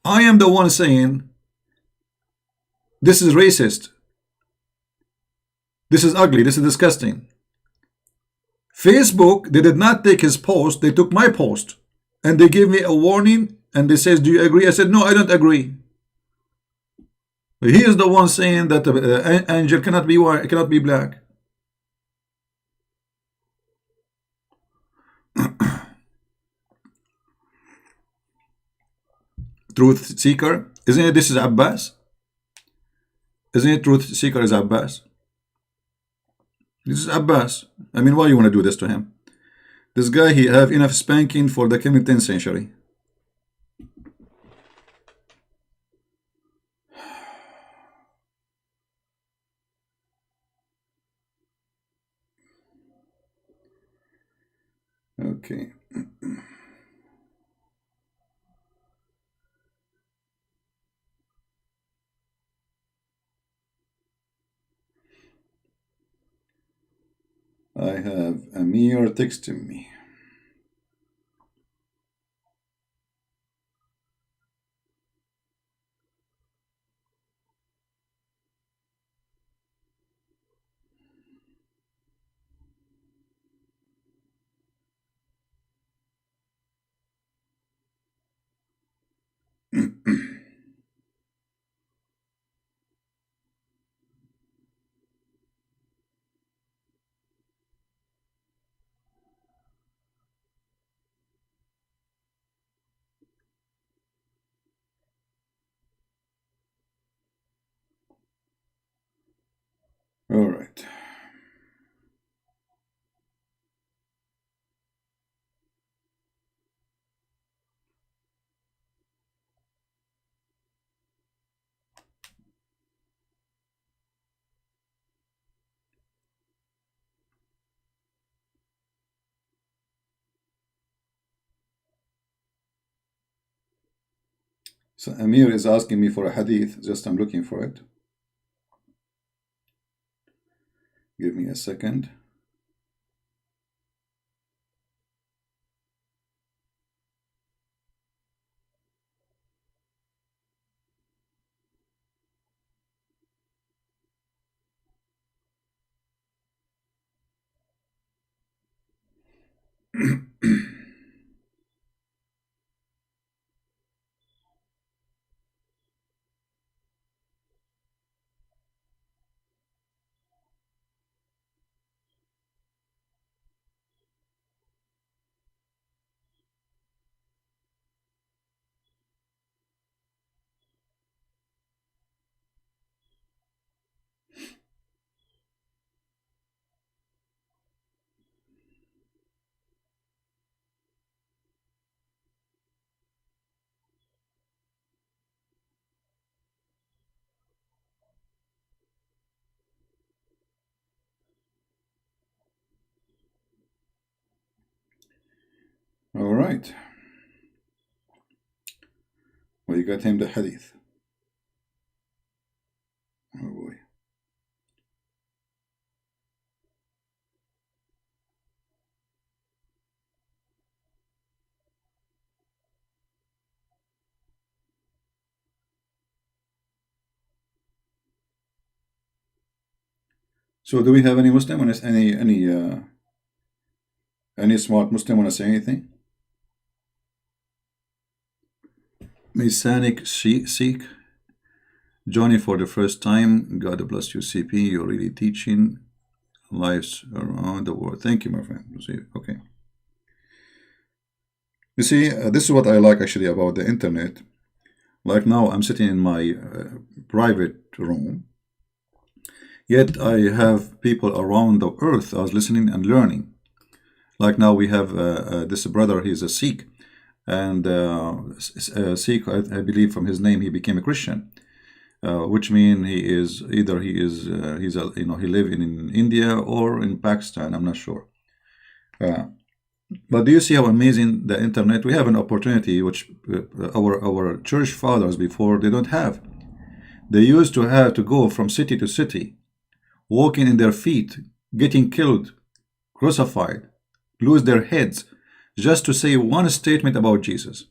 I am the one saying this is racist. This is ugly. This is disgusting. Facebook, they did not take his post. They took my post. And they gave me a warning and they says, do you agree? I said, no, I don't agree. He is the one saying that the angel cannot be white, cannot be black. Truth seeker, isn't it? This is Abbas. Isn't it truth seeker is Abbas? This is Abbas. I mean, why you want to do this to him? This guy, he have enough spanking for the coming 10th century. Okay. I have Amir texting me. All right. So Amir is asking me for a hadith. Just I'm looking for it. Give me a second. All right. Well, you got him the hadith. Oh boy. So do we have any Muslim? Any smart Muslim want to say anything? Messianic Sikh joining for the first time. God bless you, CP. You're really teaching lives around the world. Thank you, my friend. Okay. You see, this is what I like actually about the internet. Like now, I'm sitting in my private room, yet I have people around the earth. I was listening and learning. Like now, we have this brother. He's a Sikh, and Sikh, I believe, from his name, he became a Christian. Which means he live in India or in Pakistan. I'm not sure. But do you see how amazing the internet? We have an opportunity which our church fathers before they don't have. They used to have to go from city to city, walking in their feet, getting killed, crucified, lose their heads, just to say one statement about Jesus.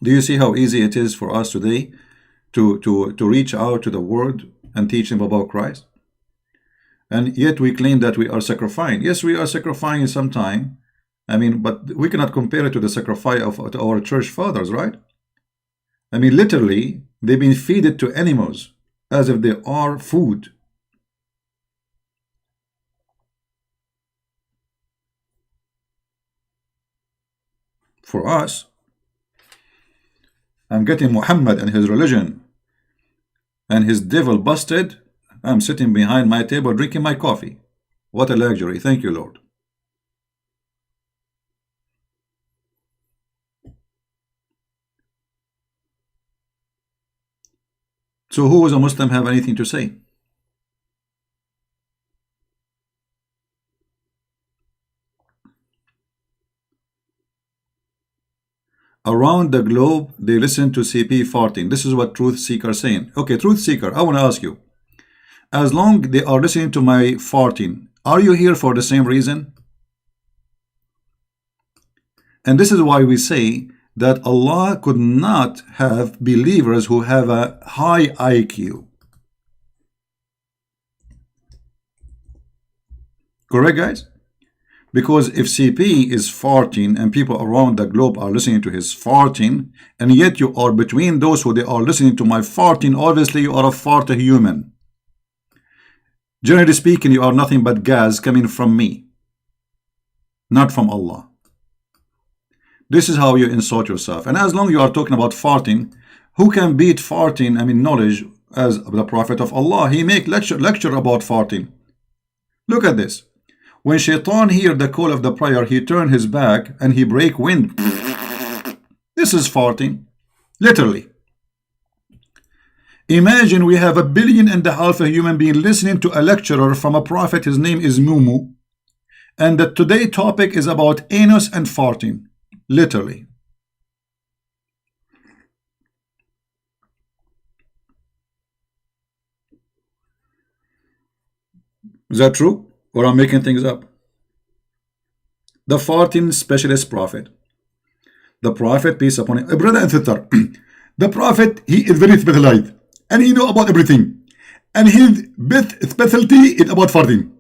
Do you see how easy it is for us today to reach out to the world and teach them about Christ? And yet we claim that we are sacrificing. Yes, we are sacrificing sometime. I mean, but we cannot compare it to the sacrifice of our church fathers, right? I mean, literally, they've been fed to animals as if they are food. For us, I'm getting Muhammad and his religion and his devil busted. I'm sitting behind my table drinking my coffee. What a luxury. Thank you, Lord. So who is a Muslim have anything to say? Around the globe, they listen to CP farting. This is what Truth Seeker is saying. Okay, Truth Seeker, I want to ask you. As long they are listening to my farting, are you here for the same reason? And this is why we say that Allah could not have believers who have a high IQ. Correct, guys? Because if CP is farting and people around the globe are listening to his farting, and yet you are between those who they are listening to my farting, obviously you are a fart human. Generally speaking, you are nothing but gas coming from me, not from Allah. This is how you insult yourself. And as long as you are talking about farting, who can beat farting, I mean knowledge, as the Prophet of Allah? He make lecture about farting. Look at this. When Shaitan hear the call of the prayer, he turn his back and he break wind. This is farting, literally. Imagine we have 1.5 billion human being listening to a lecturer from a prophet. His name is Mumu, and the today topic is about anus and farting, literally. Is that true? Or I'm making things up? The farting specialist prophet. The prophet, peace upon him. Brother and sister, the prophet, he is very specialized. And he know about everything. And his best specialty is about farting.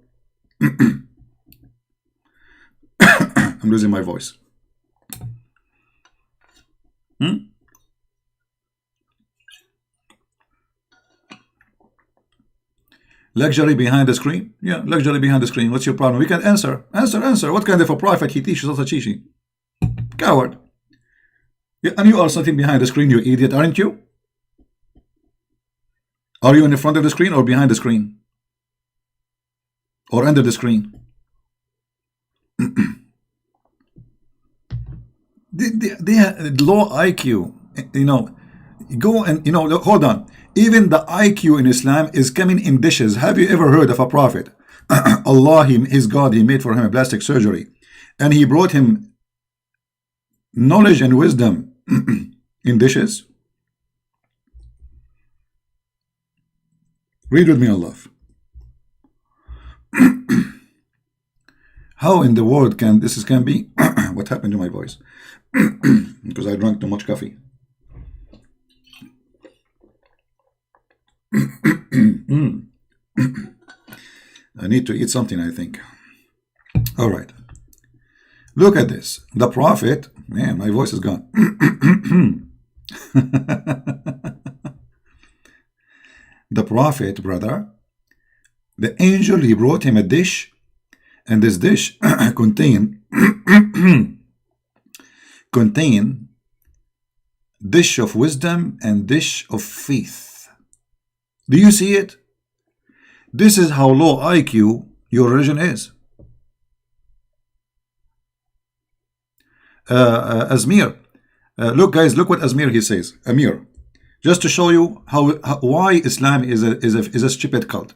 I'm losing my voice. Luxury behind the screen? Yeah, luxury behind the screen. What's your problem? We can answer. Answer. What kind of a prophet he teaches us a teaching? Coward. Yeah, and you are sitting behind the screen, you idiot, aren't you? Are you in the front of the screen or behind the screen? Or under the screen? They have low IQ. You know, go and, you know, look, hold on. Even the IQ in Islam is coming in dishes. Have you ever heard of a prophet? Allah, his God, he made for him a plastic surgery. And he brought him knowledge and wisdom in dishes. Read with me, Allah. How in the world can this be? What happened to my voice? Because I drank too much coffee. I need to eat something, I think. All right. Look at this. The Prophet, man, my voice is gone. The Prophet, brother, the angel, he brought him a dish, and this dish contain dish of wisdom and dish of faith. Do you see it? This is how low IQ your religion is. Azmir, look guys, look what Azmir he says. Amir, just to show you why Islam is a stupid cult.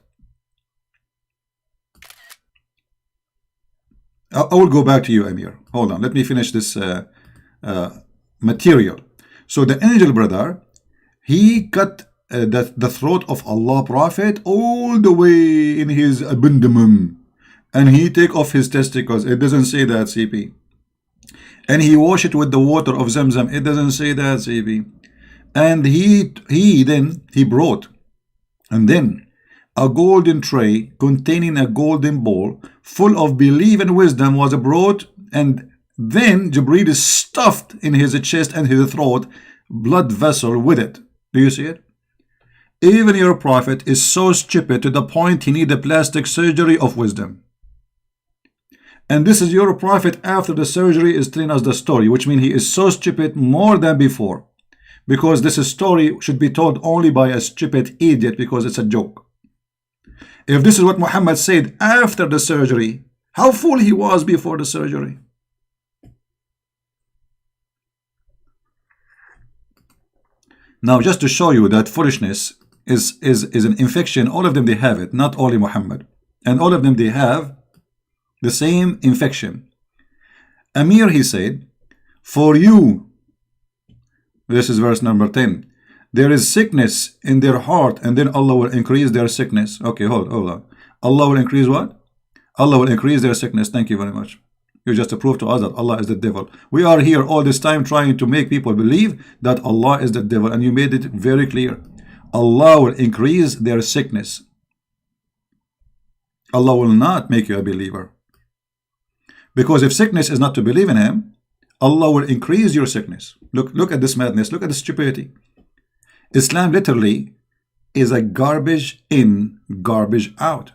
I will go back to you, Amir. Hold on, let me finish this material. So the angel, brother, he cut the throat of Allah Prophet all the way in his abdomen, and he take off his testicles. It doesn't say that, CP. And he wash it with the water of Zamzam. It doesn't say that, CP. And he brought, and then a golden tray containing a golden bowl full of belief and wisdom was brought, and then Jibreel is stuffed in his chest and his throat blood vessel with it. Do you see it? Even your prophet is so stupid to the point he need a plastic surgery of wisdom. And this is your prophet after the surgery is telling us the story, which means he is so stupid more than before, because this story should be told only by a stupid idiot, because it's a joke. If this is what Muhammad said after the surgery, how fool he was before the surgery. Now, just to show you that foolishness is an infection, all of them they have it, not only Muhammad, and all of them they have the same infection. Amir, he said, for you, this is verse number 10, there is sickness in their heart, and then Allah will increase their sickness. Okay, hold on. Allah will increase what? Allah will increase their sickness. Thank you very much. You just prove to us that Allah is the devil. We are here all this time trying to make people believe that Allah is the devil, and you made it very clear. Allah will increase their sickness. Allah will not make you a believer. Because if sickness is not to believe in Him, Allah will increase your sickness. Look at this madness. Look at the stupidity. Islam literally is a garbage in, garbage out.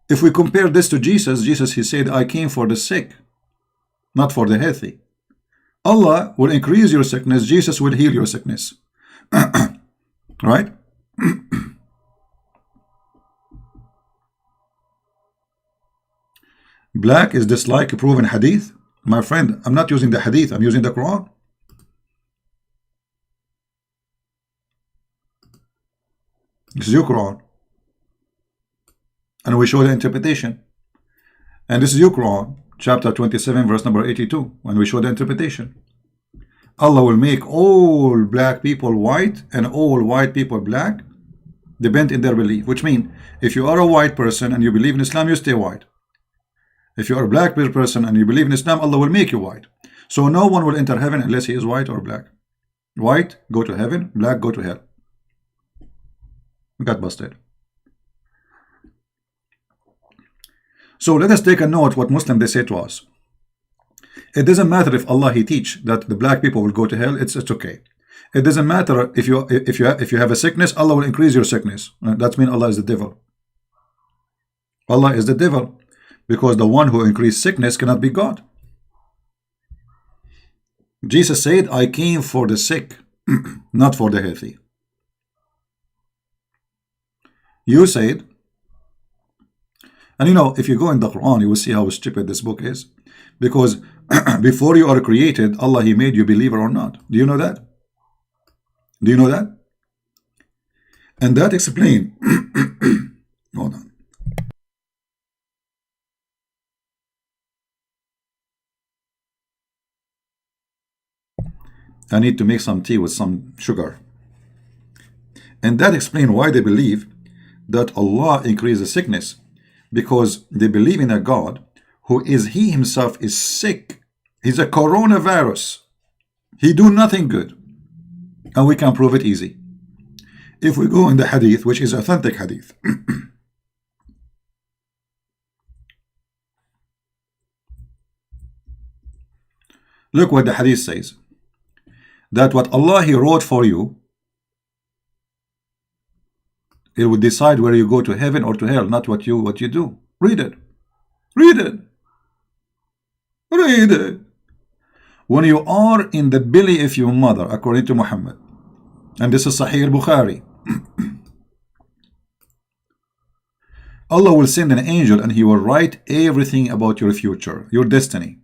If we compare this to Jesus, he said, I came for the sick, not for the healthy. Allah will increase your sickness. Jesus will heal your sickness. Right? Black is dislike proven hadith. My friend, I'm not using the hadith, I'm using the Quran. This is your Quran. And we show the interpretation. And this is your Quran, chapter 27, verse number 82, when we show the interpretation. Allah will make all black people white and all white people black, depend in their belief. Which means, if you are a white person and you believe in Islam, you stay white. If you are a black person and you believe in Islam, Allah will make you white. So no one will enter heaven unless he is white or black. White, go to heaven. Black, go to hell. We got busted. So let us take a note what Muslims they say to us. It doesn't matter if Allah He teach that the black people will go to hell. It's okay. It doesn't matter if you have a sickness, Allah will increase your sickness. That means Allah is the devil. Allah is the devil, because the one who increased sickness cannot be God. Jesus said, I came for the sick, not for the healthy. You said, and you know, if you go in the Quran, you will see how stupid this book is. Because before you are created, Allah He made you believer or not. Do you know that? Do you know that? And that explains. Hold on. I need to make some tea with some sugar. And that explains why they believe that Allah increases sickness. Because they believe in a God who is He Himself is sick. He's a coronavirus. He do nothing good. And we can prove it easy. If we go in the hadith, which is authentic hadith, look what the hadith says. That what Allah He wrote for you, it would decide whether you go to heaven or to hell, not what you do. Read it. Read it. Read it. When you are in the belly of your mother, according to Muhammad, and this is Sahih Bukhari, Allah will send an angel and he will write everything about your future, your destiny.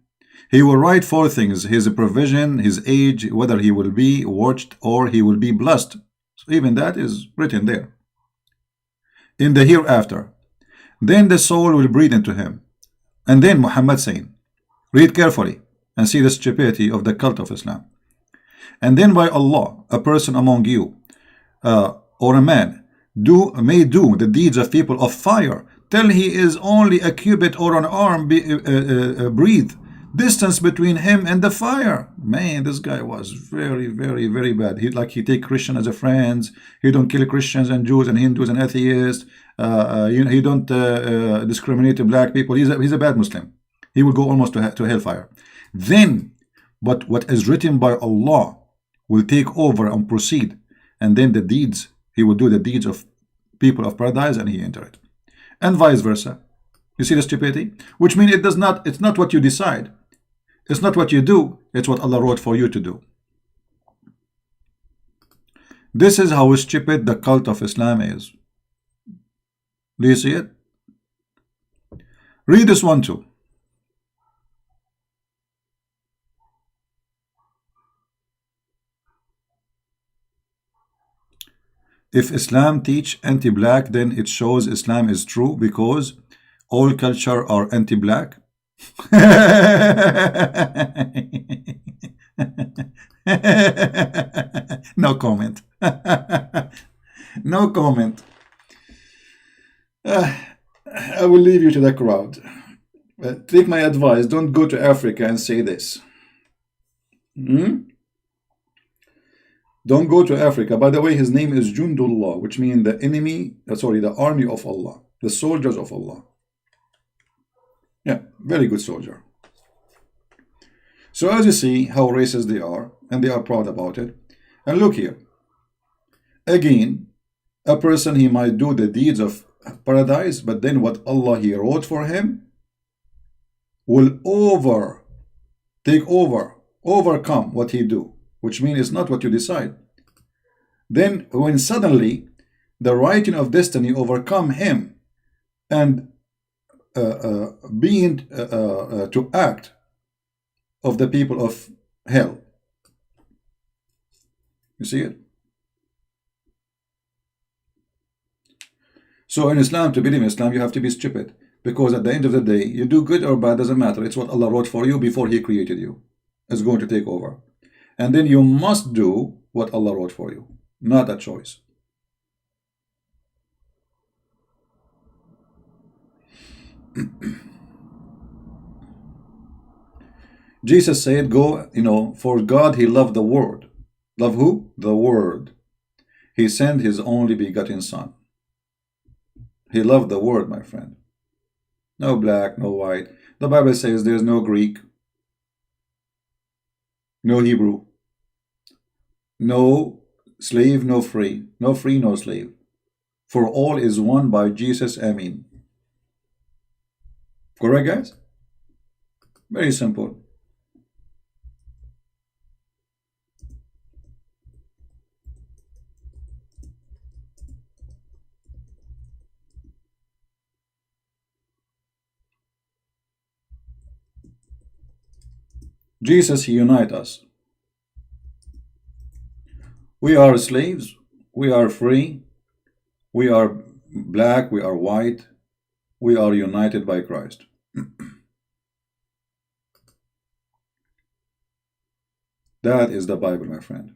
He will write 4 things: his provision, his age, whether he will be watched or he will be blessed. So even that is written there. In the hereafter. Then the soul will breathe into him. And then Muhammad saying, read carefully and see the stupidity of the cult of Islam. And then by Allah, a person among you, or a man, may do the deeds of people of fire, till he is only a cubit or an arm breathe distance between him and the fire. Man, this guy was very, very, very bad. He take Christian as a friends. He don't kill Christians and Jews and Hindus and atheists. He don't discriminate to black people. He's a bad Muslim. He will go almost to hellfire. Then, but what is written by Allah will take over and proceed, and then the deeds, he will do the deeds of people of paradise and he enter it, and vice versa. You see the stupidity? Which means it's not what you decide. It's not what you do, it's what Allah wrote for you to do. This is how stupid the cult of Islam is. Do you see it? Read this one too. If Islam teach anti-black, then it shows Islam is true because all culture are anti-black. No comment. No comment. I will leave you to the crowd. Take my advice. Don't go to Africa and say this. Don't go to Africa. By the way, his name is Jundullah, which means the enemy, the army of Allah, the soldiers of Allah. Yeah, very good soldier. So as you see how racist they are, and they are proud about it. And look here. Again, a person, he might do the deeds of paradise, but then what Allah He wrote for him will overcome what he do, which means it's not what you decide. Then when suddenly the writing of destiny overcome him and being to act of the people of hell. You see it? So in Islam, to believe in Islam, you have to be stupid, because at the end of the day, you do good or bad, doesn't matter. It's what Allah wrote for you before He created you. It's going to take over. And then you must do what Allah wrote for you, not a choice. Jesus said, go, for God He loved the world. Love who? The world. He sent His only begotten Son. He loved the world, my friend. No black, no white. The Bible says there's no Greek, no Hebrew, no slave, no free, no free, no slave. For all is one by Jesus, Amen. Correct, guys? Very simple. Jesus, He unites us. We are slaves, we are free, we are black, we are white, we are united by Christ. That is the Bible, my friend.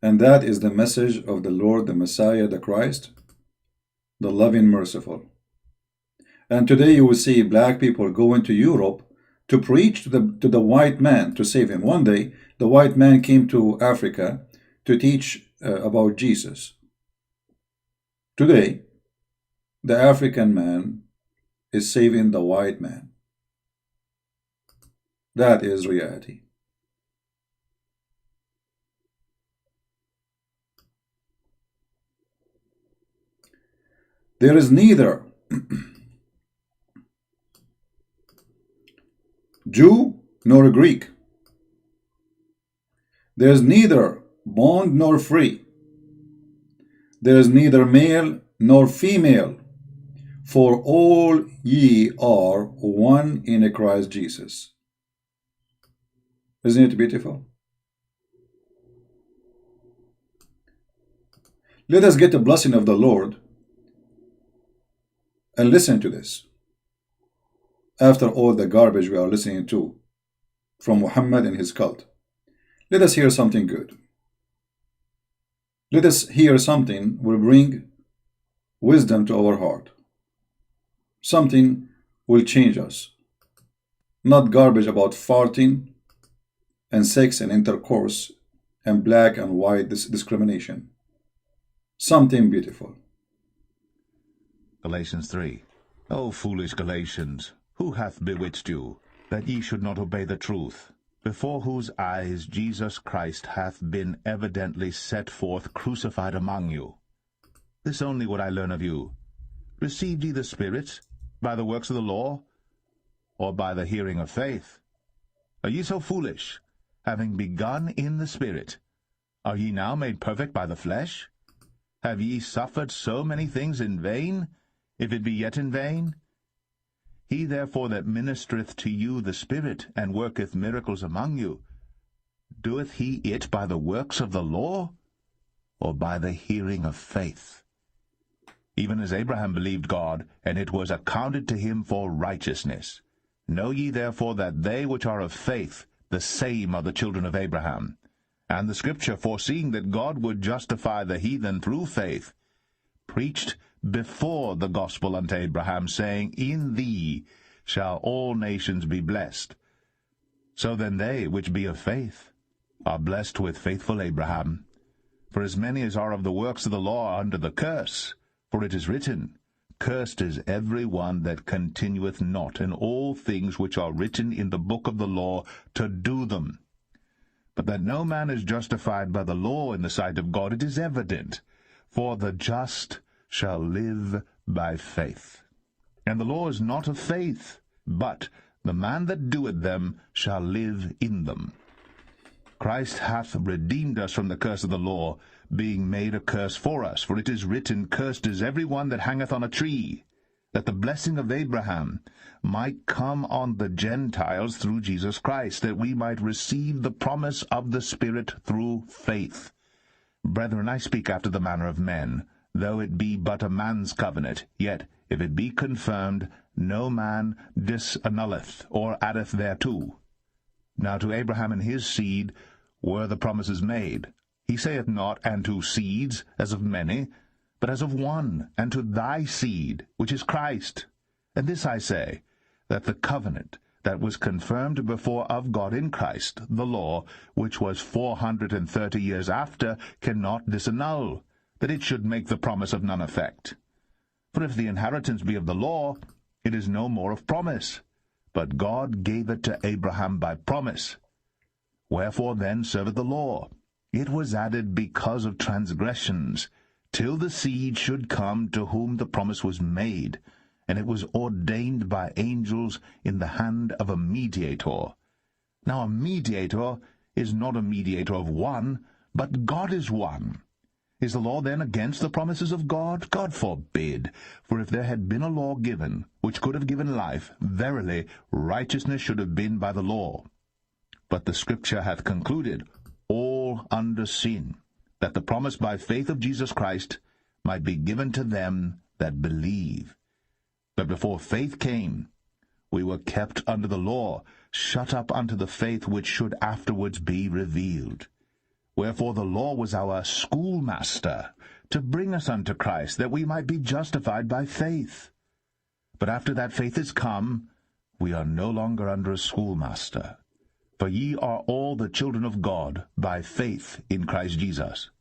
And that is the message of the Lord, the Messiah, the Christ, the loving, merciful. And today you will see black people go into Europe to preach to the white man to save him. One day, the white man came to Africa to teach about Jesus. Today, the African man is saving the white man. That is reality. There is neither Jew nor Greek. There is neither bond nor free. There is neither male nor female, for all ye are one in Christ Jesus. Isn't it beautiful? Let us get the blessing of the Lord and listen to this. After all the garbage we are listening to from Muhammad and his cult, let us hear something good. Let us hear something will bring wisdom to our heart. Something will change us. Not garbage about farting and sex and intercourse and black and white discrimination. Something beautiful. Galatians 3. O foolish Galatians, who hath bewitched you, that ye should not obey the truth, before whose eyes Jesus Christ hath been evidently set forth crucified among you? This only would I learn of you. Received ye the Spirit by the works of the law, or by the hearing of faith? Are ye so foolish? Having begun in the Spirit, are ye now made perfect by the flesh? Have ye suffered so many things in vain, if it be yet in vain? He therefore that ministereth to you the Spirit, and worketh miracles among you, doeth he it by the works of the law, or by the hearing of faith? Even as Abraham believed God, and it was accounted to him for righteousness. Know ye therefore that they which are of faith, the same are the children of Abraham. And the Scripture, foreseeing that God would justify the heathen through faith, preached before the gospel unto Abraham, saying, In thee shall all nations be blessed. So then they which be of faith are blessed with faithful Abraham. For as many as are of the works of the law are under the curse, for it is written, Cursed is every one that continueth not in all things which are written in the book of the law, to do them. But that no man is justified by the law in the sight of God, it is evident, for the just shall live by faith. And the law is not of faith, but the man that doeth them shall live in them. Christ hath redeemed us from the curse of the law, being made a curse for us. For it is written, Cursed is every one that hangeth on a tree, that the blessing of Abraham might come on the Gentiles through Jesus Christ, that we might receive the promise of the Spirit through faith. Brethren, I speak after the manner of men. Though it be but a man's covenant, yet if it be confirmed, no man disannulleth or addeth thereto. Now to Abraham and his seed were the promises made. He saith not, and to seeds, as of many, but as of one, and to thy seed, which is Christ. And this I say, that the covenant that was confirmed before of God in Christ, the law, which was 430 years after, cannot disannul, that it should make the promise of none effect. For if the inheritance be of the law, it is no more of promise, but God gave it to Abraham by promise. Wherefore then serveth the law? It was added because of transgressions, till the seed should come to whom the promise was made, and it was ordained by angels in the hand of a mediator. Now a mediator is not a mediator of one, but God is one. Is the law then against the promises of God? God forbid. For if there had been a law given, which could have given life, verily righteousness should have been by the law. But the Scripture hath concluded, all under sin, that the promise by faith of Jesus Christ might be given to them that believe. But before faith came, we were kept under the law, shut up unto the faith which should afterwards be revealed. Wherefore the law was our schoolmaster, to bring us unto Christ, that we might be justified by faith. But after that faith is come, we are no longer under a schoolmaster. For ye are all the children of God by faith in Christ Jesus.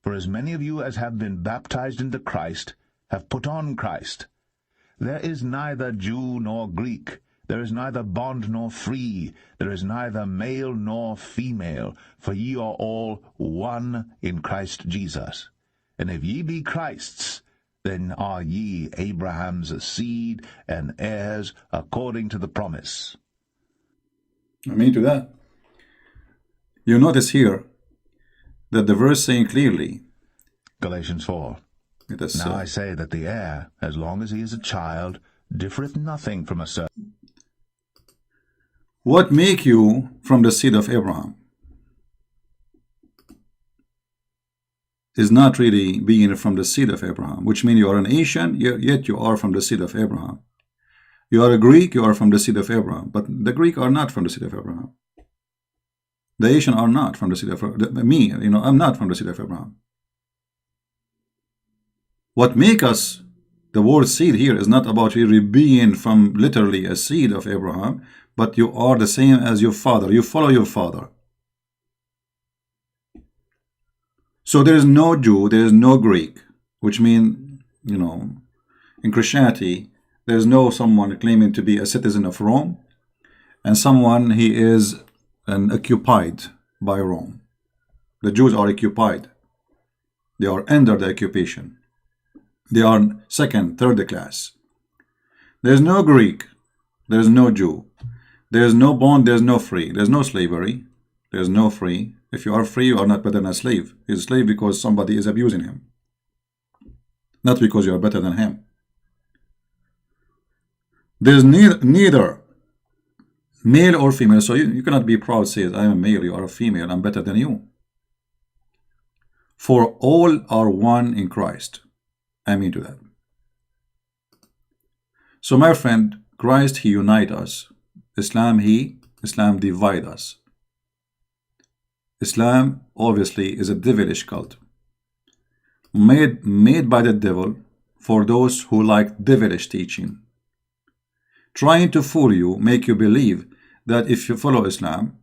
For as many of you as have been baptized into Christ have put on Christ. There is neither Jew nor Greek, there is neither bond nor free, there is neither male nor female, for ye are all one in Christ Jesus. And if ye be Christ's, then are ye Abraham's seed and heirs according to the promise. Amen to that. You notice here that the verse saying clearly, Galatians 4. it is, Now I say that the heir, as long as he is a child, differeth nothing from a servant. what make you from the seed of Abraham is not really being from the seed of Abraham, which means you are an Asian, yet you are from the seed of Abraham. You are a Greek, you are from the seed of Abraham, but the Greek are not from the seed of Abraham. The Asian are not from the seed of me, I'm not from the seed of Abraham. What make us, the word seed here is not about really being from literally a seed of Abraham, but you are the same as your father. You follow your father. So there is no Jew, there is no Greek, which means, in Christianity, there is no someone claiming to be a citizen of Rome, and someone he is occupied by Rome. The Jews are occupied. They are under the occupation. They are second, third class. There is no Greek. There is no Jew. There is no bond. There is no free. There is no slavery. There is no free. If you are free, you are not better than a slave. He's a slave because somebody is abusing him, not because you are better than him. There is neither male or female. So you cannot be proud, say, I am a male, you are a female, I'm better than you. For all are one in Christ. Amen to that. So my friend, Christ, he unite us. Islam divide us. Islam obviously is a devilish cult, made by the devil for those who like devilish teaching, trying to fool you, make you believe that if you follow Islam,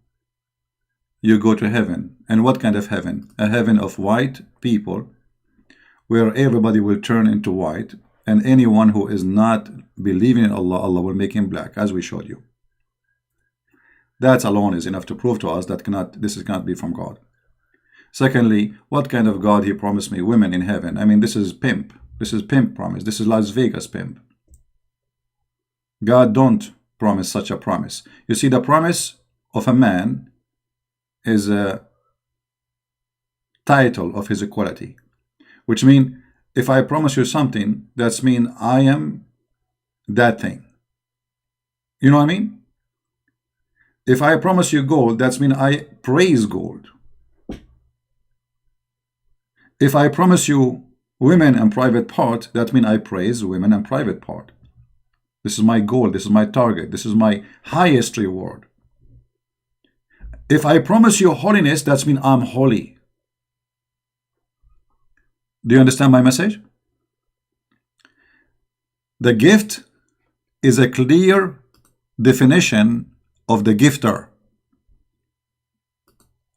you go to heaven. And what kind of heaven? A heaven of white people, where everybody will turn into white, and anyone who is not believing in Allah, Allah will make him black, as we showed you. That alone is enough to prove to us that this cannot be from God. Secondly, what kind of God he promised me? Women in heaven. I mean, this is pimp. This is pimp promise. This is Las Vegas pimp. God don't promise such a promise. You see, the promise of a man is a title of his equality, which means if I promise you something, that's mean I am that thing. You know what I mean? If I promise you gold, that's mean I praise gold. If I promise you women and private part, that mean I praise women and private part. This is my goal. This is my target. This is my highest reward. If I promise you holiness, that's mean I'm holy. Do you understand my message? The gift is a clear definition of the gifter.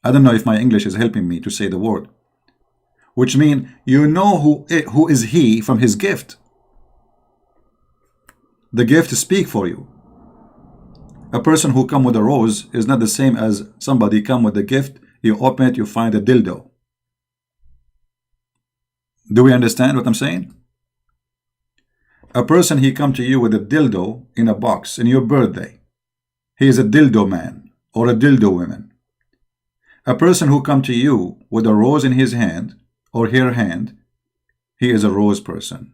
I don't know if my English is helping me to say the word, which means you know who is he from his gift. The gift speak for you. A person who come with a rose is not the same as somebody come with a gift, you open it, you find a dildo. Do we understand what I'm saying? A person, he come to you with a dildo in a box in your birthday. He is a dildo man or a dildo woman. A person who come to you with a rose in his hand or her hand, he is a rose person.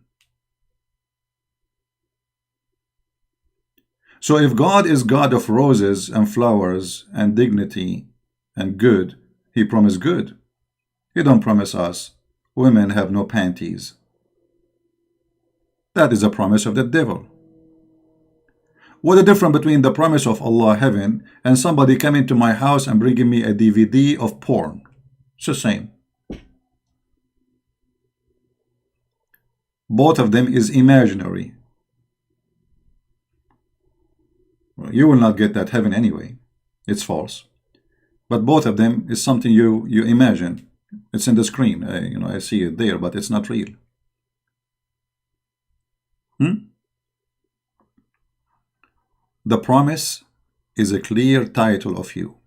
So if God is God of roses and flowers and dignity and good, he promised good. He don't promise us women have no panties. That is a promise of the devil. What the difference between the promise of Allah heaven and somebody coming to my house and bringing me a DVD of porn? It's the same. Both of them is imaginary. You will not get that heaven anyway. It's false. But both of them is something you imagine. It's in the screen. I see it there, but it's not real. The promise is a clear title of you.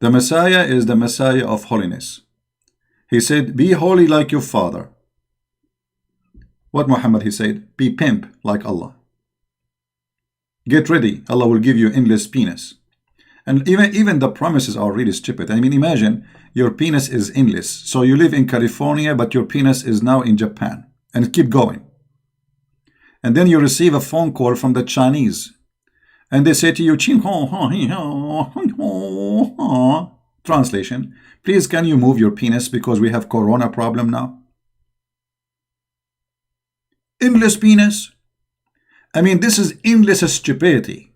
The Messiah is the Messiah of holiness. He said, be holy like your father. What Muhammad, he said? Be pimp like Allah. Get ready, Allah will give you endless penis. And even the promises are really stupid. I mean, imagine your penis is endless. So you live in California, but your penis is now in Japan. And keep going. And then you receive a phone call from the Chinese. And they say to you, translation, please can you move your penis because we have corona problem now? Endless penis. I mean, this is endless stupidity.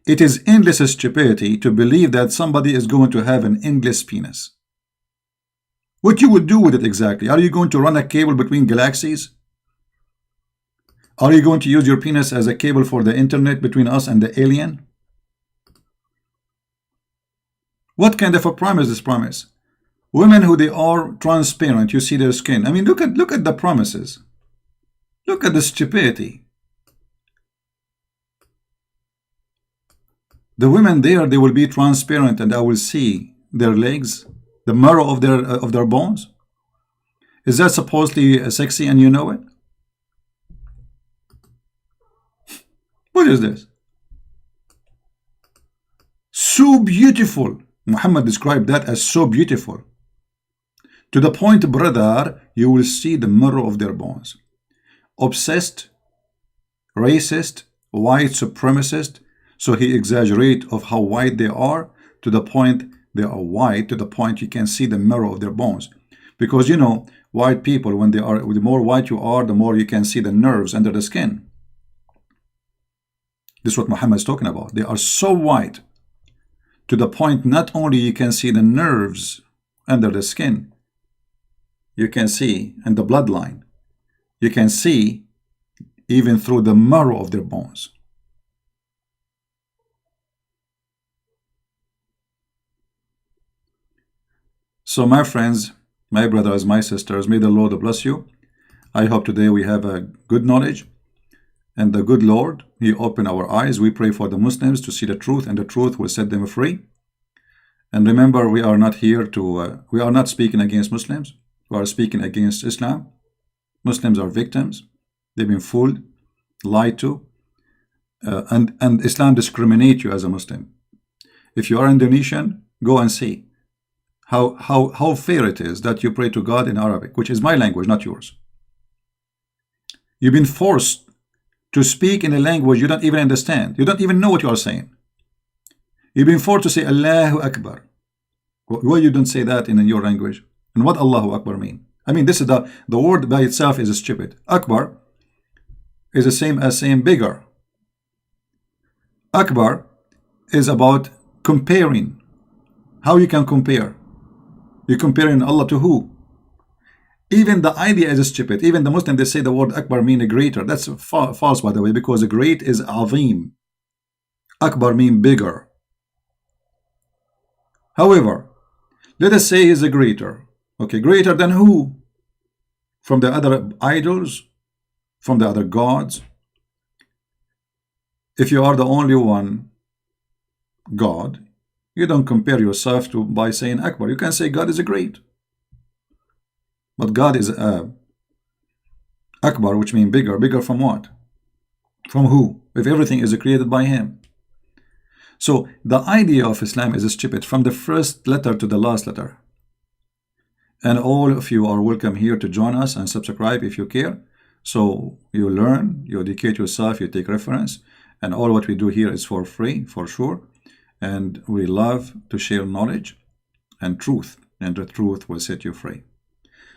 It is endless stupidity to believe that somebody is going to have an endless penis. What you would do with it exactly? Are you going to run a cable between galaxies? Are you going to use your penis as a cable for the internet between us and the alien? What kind of a promise is this promise? Women who they are transparent, you see their skin. I mean, look at the promises. Look at the stupidity. The women there, they will be transparent and I will see their legs, the marrow of their bones. Is that supposedly sexy and you know it? What is this? So beautiful. Muhammad described that as so beautiful. To the point, brother, you will see the marrow of their bones. Obsessed, racist, white supremacist. So he exaggerates of how white they are to the point they are white, to the point you can see the marrow of their bones. Because you know, white people, when they are, the more white you are, the more you can see the nerves under the skin. This is what Muhammad is talking about. They are so white to the point not only you can see the nerves under the skin, you can see, and the bloodline, you can see even through the marrow of their bones. So my friends, my brothers, my sisters, may the Lord bless you. I hope today we have a good knowledge. And the good Lord, He opened our eyes. We pray for the Muslims to see the truth, and the truth will set them free. And remember, we are not here to, we are not speaking against Muslims. We are speaking against Islam. Muslims are victims. They've been fooled, lied to, and Islam discriminates you as a Muslim. If you are Indonesian, go and see how fair it is that you pray to God in Arabic, which is my language, not yours. You've been forced to speak in a language you don't even understand. You don't even know what you are saying. You've been forced to say Allahu Akbar. Why you don't say that in your language? And what Allahu Akbar mean? I mean, this is the word by itself is stupid. Akbar is the same as saying bigger. Akbar is about comparing. How you can compare? You're comparing Allah to who? Even the idea is stupid. Even the Muslim, they say the word Akbar mean greater. That's false, by the way, because great is Azim. Akbar mean bigger. However, let us say he's a greater. Okay, greater than who? From the other idols? From the other gods? If you are the only one God, you don't compare yourself to by saying Akbar. You can say God is a great. But God is Akbar, which means bigger. Bigger from what? From who? If everything is created by Him. So the idea of Islam is stupid from the first letter to the last letter. And all of you are welcome here to join us and subscribe if you care. So you learn, you educate yourself, you take reference. And all what we do here is for free, for sure. And we love to share knowledge and truth. And the truth will set you free.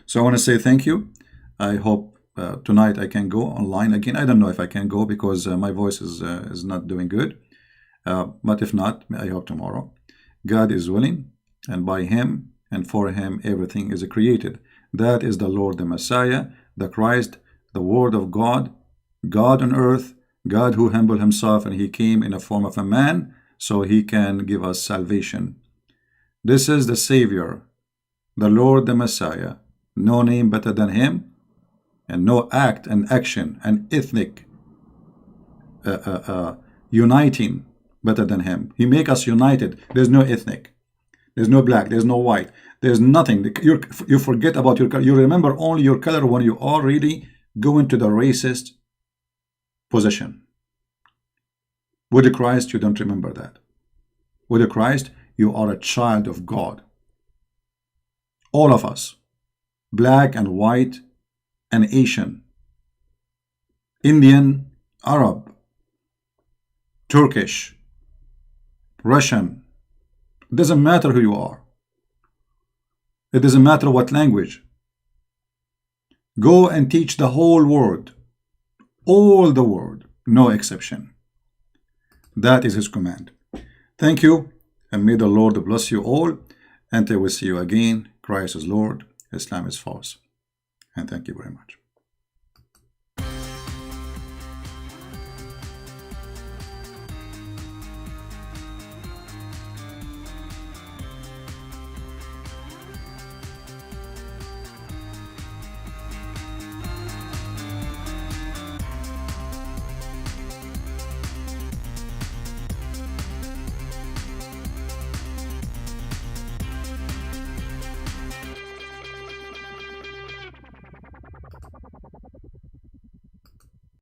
So I want to say thank you. I hope tonight I can go online again. I don't know if I can go because my voice is not doing good. But if not, I hope tomorrow. God is willing, and by Him and for Him everything is created. That is the Lord, the Messiah, the Christ, the Word of God, God on earth, God who humbled Himself, and He came in a form of a man so He can give us salvation. This is the Savior, the Lord, the Messiah. No name better than him, and no act and action and ethnic uniting better than him. He make us united. There's no ethnic. There's no black. There's no white. There's nothing. You forget about your color. You remember only your color when you are really going to the racist position. With Christ, you don't remember that. With Christ, you are a child of God. All of us, black and white and Asian, Indian, Arab, Turkish, Russian. It doesn't matter who you are. It doesn't matter what language. Go and teach the whole world, all the world, no exception. That is his command. Thank you, and may the Lord bless you all. Until we see you again, Christ is Lord, Islam is false. And thank you very much.